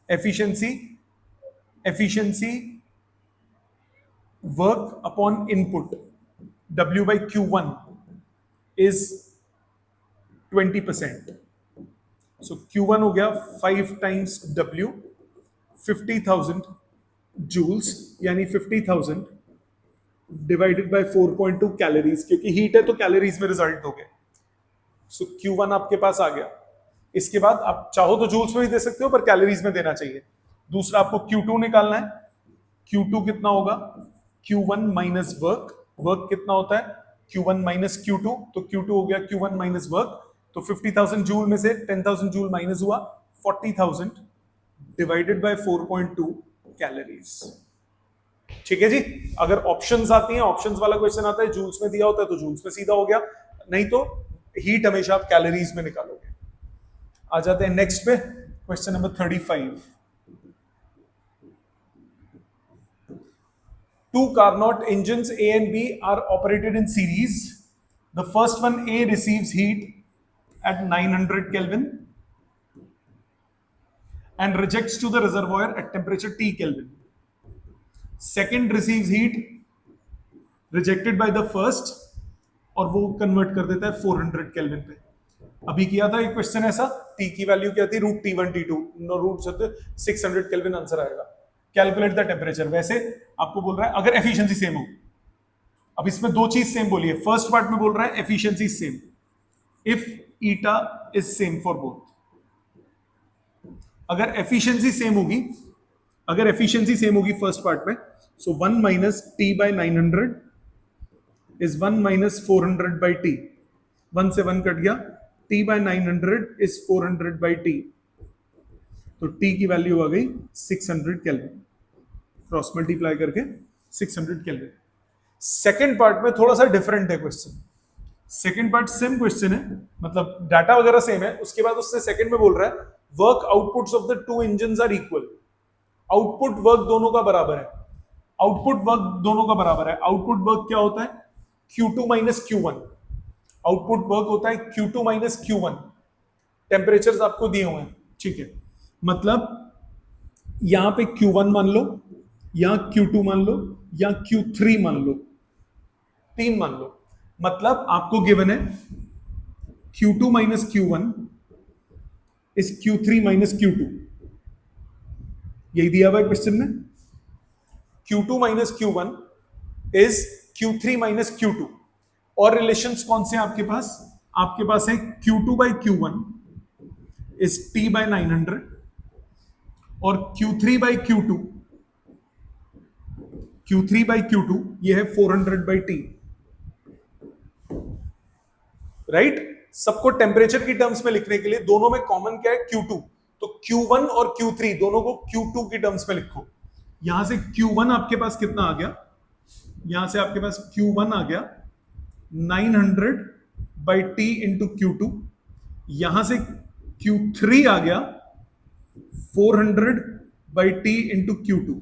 efficiency work upon input W by Q1 is 20%. So Q1 हो गया 5 times W, 50,000 जूल्स, यानी 50,000 डिवाइडेड बाय 4.2 कैलोरीज, क्योंकि हीट है तो कैलोरीज में रिजल्ट हो गए। सो Q1 आपके पास आ गया। इसके बाद आप चाहो तो जूल्स में भी दे सकते हो, पर कैलोरीज में देना चाहिए। दूसरा आपको Q2 निकालना है। Q2 कितना होगा? Q1 माइनस वर्क, वर्क कितना होता है? Q1 माइनस Q2, तो Q2 हो गया Q1 माइनस वर्क, तो 50,000 जूल में से 10,000 जूल माइनस हुआ, 40,000 डिवाइडेड बाय 4.2 कैलोरीज। ठीक है जी, अगर ऑप्शंस आती हैं, ऑप्शंस वाला क्वेश्चन आता है, जूल्स में दिया होता है तो जूल्स में सीधा हो गया, नहीं तो हीट हमेशा आप कैलोरीज में निकालोगे। आ जाते हैं नेक्स्ट पे, question number 35। Two Carnot engines A and B are operated in series. The first one, A, receives heat at 900 Kelvin and rejects to the reservoir at temperature T Kelvin. Second receives heat rejected by the first और वो कन्वर्ट कर देता है 400 केल्विन पे। अभी किया था एक क्वेश्चन ऐसा, T की वैल्यू क्या थी? Root T1 T2, root 600 kelvin answer आएगा। Calculate the temperature. वैसे आपको बोल रहा है अगर एफिशिएंसी सेम हो, अब इसमें दो चीज सेम बोली है। फर्स्ट पार्ट में बोल रहा है efficiency same if eta is same for both. अगर एफिशिएंसी सेम होगी, अगर एफिशिएंसी सेम होगी फर्स्ट पार्ट में, सो 1 minus T by 900 is 1 minus 400 by T, 1 से 1 कट गया, T by 900 is 400 by T, तो T की वैल्यू आ गई 600 केल्विन, क्रॉस मल्टीप्लाई करके 600 केल्विन। सेकेंड पार्ट में थोड़ा सा डिफरेंट है question. Second part same question है, मतलब डाटा वगैरह सेम है, उसके बाद उससे सेकेंड में बोल रहा है work outputs of the two engines are equal. Output work दोनों का बराबर है, आउटपुट वर्क दोनों का बराबर है। आउटपुट वर्क क्या होता है? Q2 minus Q1। Output work होता है Q2 माइनस Q1। टेम्परेचर्स आपको दिए हुए हैं, ठीक है, मतलब यहां पे Q1 मान लो, यहां Q2 मान लो, या Q3 मान लो, 3 मान लो, मतलब आपको गिवन है Q2 minus Q1 is Q3 minus Q2, यही दिया हुआ है क्वेश्चन में। Q2 minus Q1 is Q3 minus Q2, और रिलेशंस कौन से हैं आपके पास? आपके पास है Q2 by Q1 is T by 900 और Q3 by Q2, Q3 by Q2 ये है 400 बाई T, राइट। सबको टेम्परेचर की टर्म्स में लिखने के लिए दोनों में कॉमन क्या है? Q2, तो Q1 और Q3 दोनों को Q2 की टर्म्स में लिखो। यहां से Q1 आपके पास कितना आ गया? यहां से आपके पास Q1 आ गया 900 बाई T इंटू Q2, यहां से Q3 आ गया 400 by T into Q2।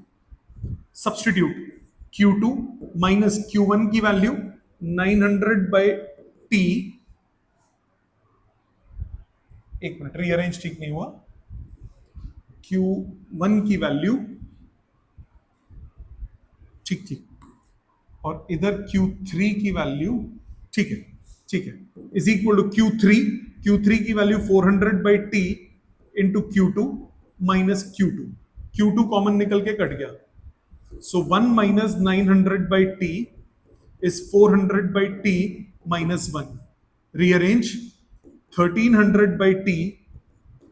Substitute Q2 minus Q1 की वैल्यू 900 बाई T, एक मिनट रीअरेंज ठीक नहीं हुआ, Q1 की वैल्यू ठीक, और इधर Q3 की वैल्यू, ठीक है, ठीक है, इज इक्वल टू Q3 की value 400 by T into Q2 minus Q2 common निकल के कट गया, सो 1 minus 900 by T is 400 by t minus 1. Rearrange 1300 by t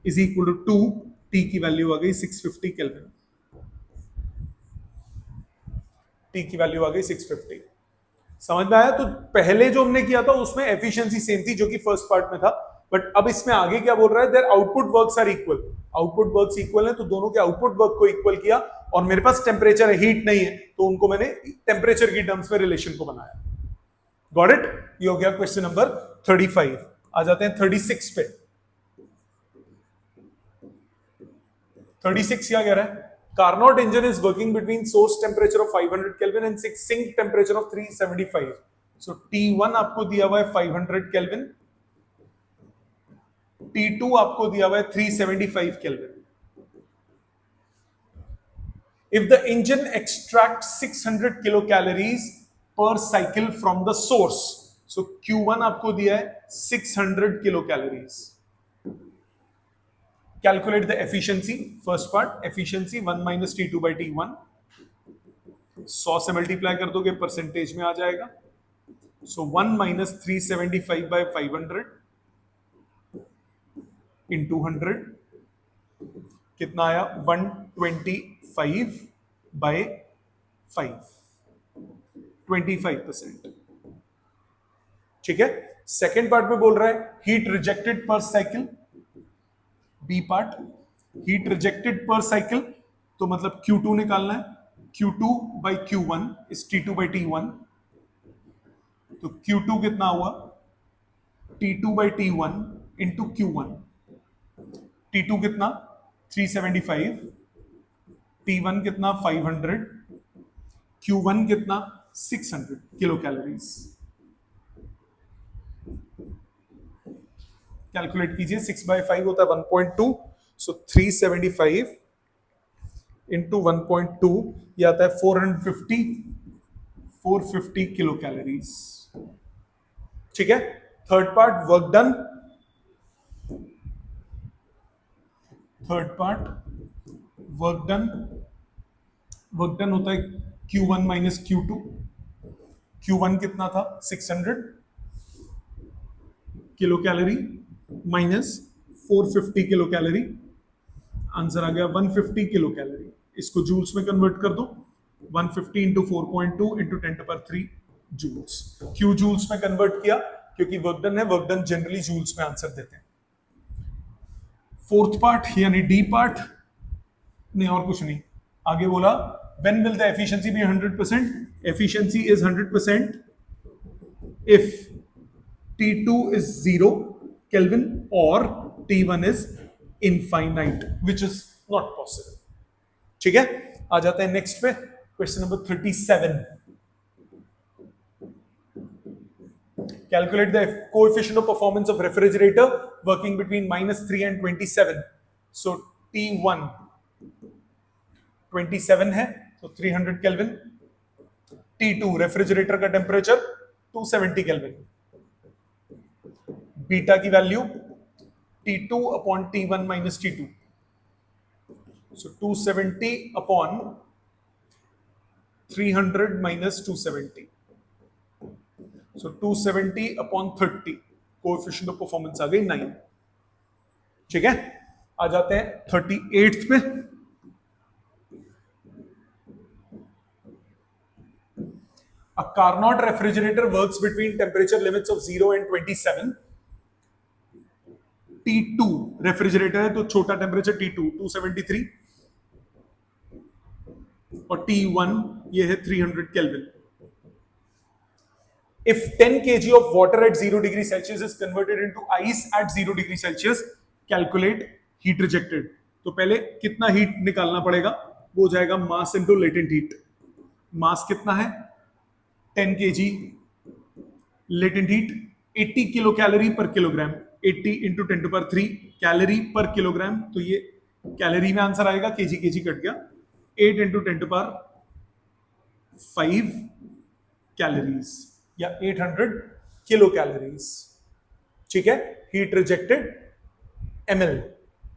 is equal to 2. t की वैल्यू आ गई 650 केल्विन, t की वैल्यू आ गई 650. समझ में आया? तो पहले जो हमने किया था उसमें एफिशिएंसी सेम थी जो कि फर्स्ट पार्ट में था, बट अब इसमें आगे क्या बोल रहा है, their output works are equal. Output works equal है तो दोनों के आउटपुट वर्क को इक्वल किया, और मेरे पास टेम्परेचर है, हीट नहीं है, तो उनको मैंने टेम्परेचर की टर्म्स में रिलेशन को बनाया. Got it? ये हो गया क्वेश्चन नंबर 35. आ जाते हैं 36 पे. 36 क्या कह रहा है? Carnot engine is working between source temperature of 500 Kelvin and sink temperature of 375. So T1 आपको दिया हुआ है 500 Kelvin, T2 आपको दिया हुआ है 375 Kelvin. If the engine extracts 600 kilocalories per cycle from the source, so Q1 आपको दिया है 600 kilocalories. Calculate the efficiency. First part, efficiency 1 minus T2 by T1. 100 से मल्टीप्लाई कर दोगे परसेंटेज में आ जाएगा. So 1 minus 375 by 500 into 100 कितना आया? 125 by 5, 25%. ठीक है. सेकेंड पार्ट में बोल रहा है heat rejected per cycle. B part, heat rejected per cycle, तो मतलब Q2 निकालना है. Q2 by Q1 is T2 by T1. तो Q2 कितना हुआ? T2 by T1 into Q1. T2 कितना? 375. T1 कितना? 500. Q1 कितना? 600 किलो कैलोरीज. कैलकुलेट कीजिए. 6 by 5 होता है 1.2. सो 375 इंटू 1.2 ये आता है 450 किलो कैलोरीज. ठीक है. Third part work done. Work done होता है Q1 माइनस Q2. Q1 कितना था? 600 kilo calorie minus 450 kilo calorie. Answer आ गया 150 किलो कैलोरी. इसको जूल्स में कन्वर्ट कर दो. 150 इंटू 4.2 इंटू 10⁻³ जूल्स. क्यों जूल्स में कन्वर्ट किया? क्योंकि वर्क डन है, वर्क डन जनरली जूल्स में आंसर देते हैं. फोर्थ पार्ट यानी डी पार्ट नहीं, और कुछ नहीं. आगे बोला when will the efficiency be 100%? Efficiency is 100% if T2 is 0 Kelvin or T1 is infinite, which is not possible. ठीक है. आ जाते हैं नेक्स्ट पे. Question number 37. Calculate the coefficient of performance of refrigerator working between -3 and 27. So T1 27 है तो 300 केल्विन. T2 रेफ्रिजरेटर का टेम्परेचर 270 केल्विन. बीटा की value T2 upon T1 minus T2. So 270 upon 300 minus 270. So 270 upon 30. Coefficient of performance आ गई 9. ठीक है. आ जाते हैं 38 पे. A Carnot refrigerator works between temperature limits of 0 and 27. T2 refrigerator है तो छोटा टेम्परेचर T2 273 और T1 ये है 300 kelvin. If 10 kg of water at 0 degree Celsius is converted into ice at 0 degree Celsius, calculate heat rejected. तो पहले कितना हीट निकालना पड़ेगा? वो जाएगा मास इनटू लेटेंट हीट. मास कितना है? 10 kg. Latent heat 80 kilo calorie पर किलोग्राम. 80 इंटू 10⁻³ कैलोरी पर किलोग्राम. तो ये कैलोरी में आंसर आएगा, केजी कट गया. 8 इंटू 10⁵ कैलोरीज या 800 किलो कैलोरीज, ठीक है। हीट रिजेक्टेड ml,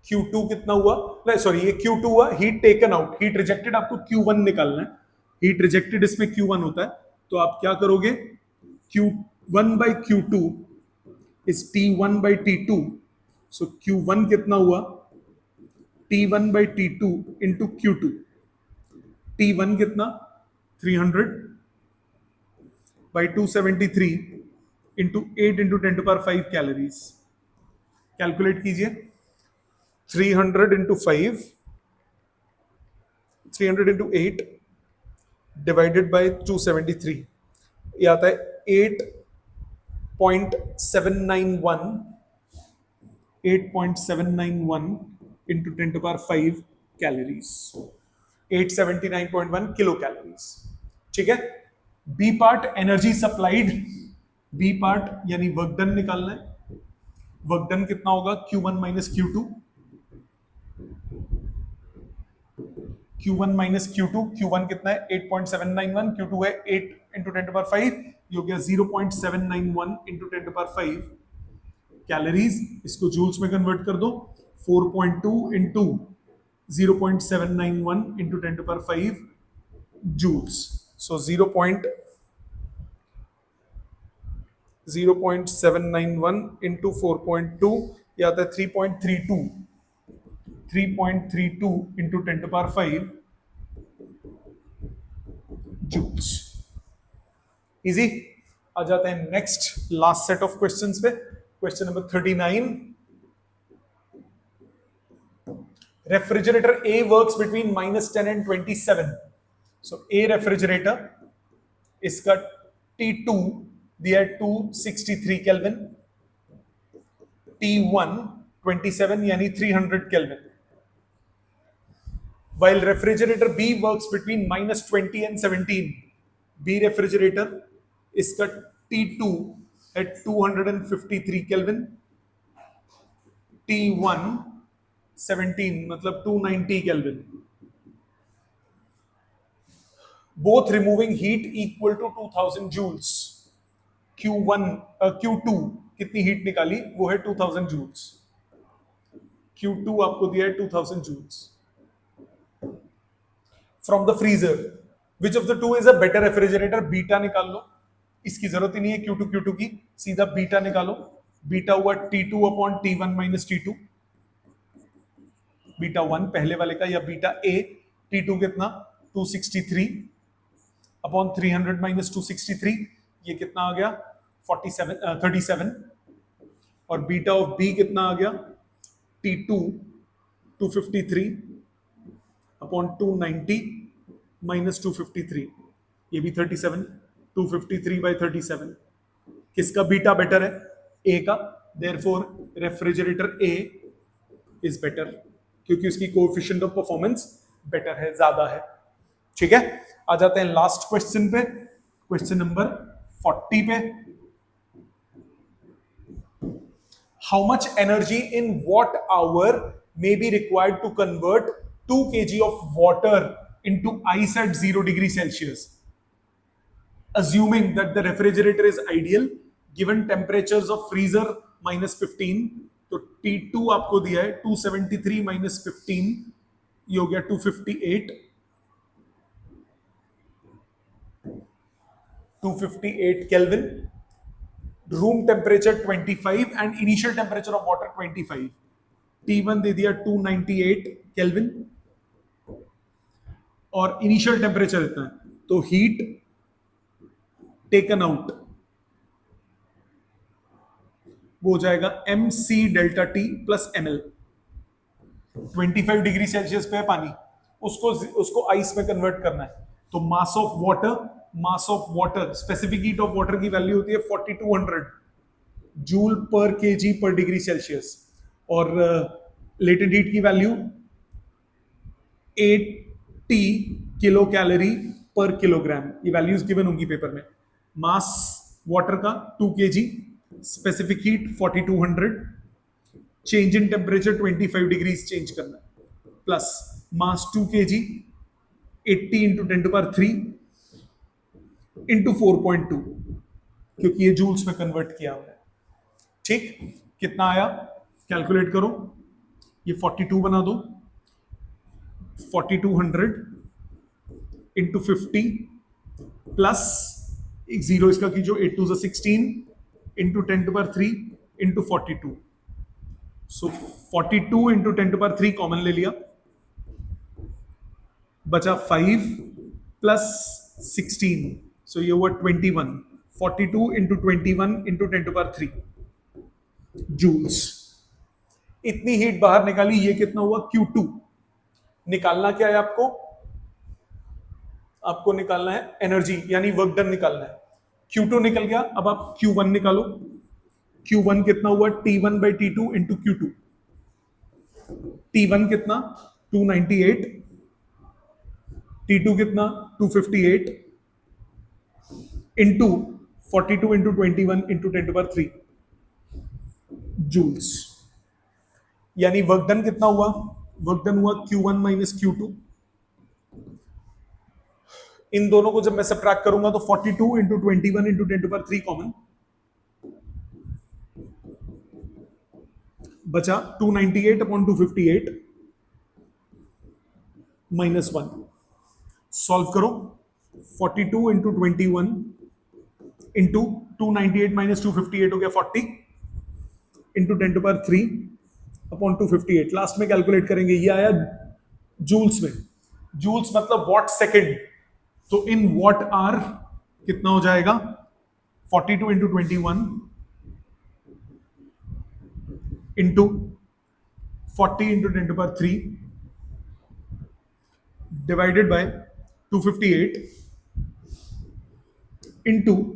Q2 कितना हुआ, नहीं सॉरी ये Q2 हुआ, heat taken out, heat rejected आपको Q1 निकालना है, हीट रिजेक्टेड इसमें Q1 होता है, तो आप क्या करोगे, Q1 by Q2 is T1 by T2, so Q1 कितना हुआ, T1 by T2 into Q2, T1 कितना 300 by 273 into 8 into 10 to power 5 calories, calculate कीजिए, 300 into 5, 300 into 8 divided by 273, ये आता है 8.791 into 10 to power 5 calories, 879.1 kilo calories, ठीक है। B part energy supplied, B part यानी वर्क डन निकालना है, वर्क डन कितना होगा, Q1 minus Q2, Q1 minus Q2, Q1 कितना है 8.791, Q2 है 8 into 10 to power 5, ये हो गया 0.791 into 10 to power 5 कैलोरीज, इसको जूल्स में कन्वर्ट कर दो, 4.2 into 0.791 into 10 to power 5 joules, so 0.791 into 4.2, ये आता है 3.32 into 10 to power 5 joules, easy. आ जाते हैं next last set of questions पे, question number 39। Refrigerator A works between -10 and 27, so A refrigerator, इसका T2 दिया है 263 केल्विन, T1 27 यानी 300 kelvin, while refrigerator B works between -20 and 17, B refrigerator, इसका T2 है 253 केल्विन, T1 17 मतलब 290 kelvin, both removing heat equal to 2000 joules, Q2 कितनी हीट निकाली, वो है 2000 joules, Q2 आपको दिया है 2000 joules from the freezer, which of the two is a better refrigerator, beta निकाल लो, इसकी जरूरत ही नहीं है Q2 की, सीधा बीटा निकालो, बीटा हुआ T2 upon T1 minus T2, beta 1 पहले वाले का, या बीटा A, T2 कितना 263 अपॉन 300 माइनस 263, ये कितना आ गया 37, और बीटा ऑफ B कितना आ गया T2 253 अपॉन 290 माइनस 253, ये भी 37, 253 बाई 37, किसका बीटा बेटर है, A का, therefore refrigerator A is better, क्योंकि उसकी कोएफिशिएंट ऑफ परफॉर्मेंस बेटर है, ज्यादा है, ठीक है। आ जाते हैं लास्ट क्वेश्चन पे, क्वेश्चन नंबर 40 पे। How much energy in watt hour may be required to convert 2 kg of water into ice at 0 degree Celsius, assuming that the refrigerator is ideal given temperatures of freezer -15, तो T2 आपको दिया है 273 माइनस 15, ये हो गया 258 kelvin, room temperature 25 and initial temperature of water 25, T1 दे दिया 298 केल्विन और इनिशियल टेम्परेचर इतना है, तो हीट टेकन आउट वो हो जाएगा MC delta T plus ML, 25 degree Celsius पे है पानी, उसको आइस में कन्वर्ट करना है, तो mass of water specific heat of water की वैल्यू होती है 4200 जूल पर केजी पर डिग्री सेल्सियस, और लेटेंट हीट की वैल्यू 80 किलो कैलोरी पर किलोग्राम, ये वैल्यूज गिवन होंगी पेपर में। मास वाटर का 2 kg, specific heat 4200, change in temperature 25 degrees change करना है, plus mass 2 kg 80 into 10 to power 3 into 4.2, क्योंकि ये जूल्स में कन्वर्ट किया हमने। ठीक, कितना आया कैलकुलेट करो, ये 42 बना दो, 4200 इंटू 50 प्लस एक जीरो इसका कीजिए, 8 2 16 इंटू 10⁻³ इंटू 42। सो 42 इंटू 10⁻³ कॉमन ले लिया, बचा 5 प्लस 16, सो ये हुआ 21। 42 इंटू 21 इंटू 10⁻³ जूल्स। इतनी हीट बाहर निकाली, ये कितना हुआ Q2। निकालना क्या है आपको, आपको निकालना है एनर्जी यानी वर्क डन निकालना है। Q2 निकल गया, अब आप Q1 निकालो। Q1 कितना हुआ T1/T2 इंटू Q2। T1 कितना 298, T2 कितना 258 इंटू 42 इंटू 21 इंटू 10⁻³ जूल्स। यानी वर्क डन कितना हुआ, वर्क डन हुआ Q1 माइनस Q2। इन दोनों को जब मैं सबट्रैक्ट करूंगा तो 42 इंटू 21 इंटू 10⁻³ कॉमन, बचा 298 अपॉन 258 माइनस 1। सॉल्व करो, 42 इंटू 21 इंटू 298 माइनस 258 हो गया 40 इंटू 10⁻³ अपॉन 258। लास्ट में कैलकुलेट करेंगे, ये आया जूल्स में। जूल्स मतलब वॉट सेकेंड, तो इन वॉट आर कितना हो जाएगा 42 into 21 into 40 into 10⁻³ divided by 258 into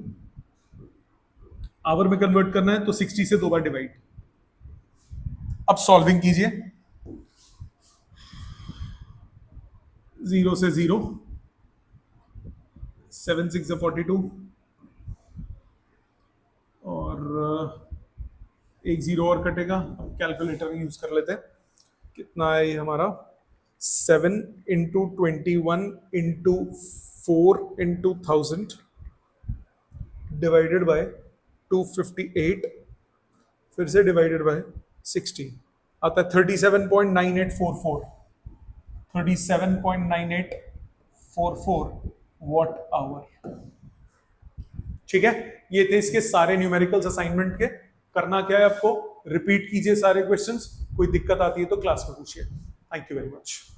hour में कन्वर्ट करना है तो 60 से 2 बार डिवाइड। अब सॉल्विंग कीजिए, 0 से 0, 7 6 से 42 और एक जीरो और कटेगा। अब कैलकुलेटर यूज कर लेते हैं, कितना है ये हमारा 7 into 21 into 4 into 1000 divided by 258 फिर से डिवाइडेड बाय 60 आता है 37.9844 37.9844 वॉट आवर। ठीक है, ये थे इसके सारे न्यूमेरिकल्स असाइनमेंट के। करना क्या है आपको, रिपीट कीजिए सारे क्वेश्चंस, कोई दिक्कत आती है तो क्लास में पूछिए। Thank you very much.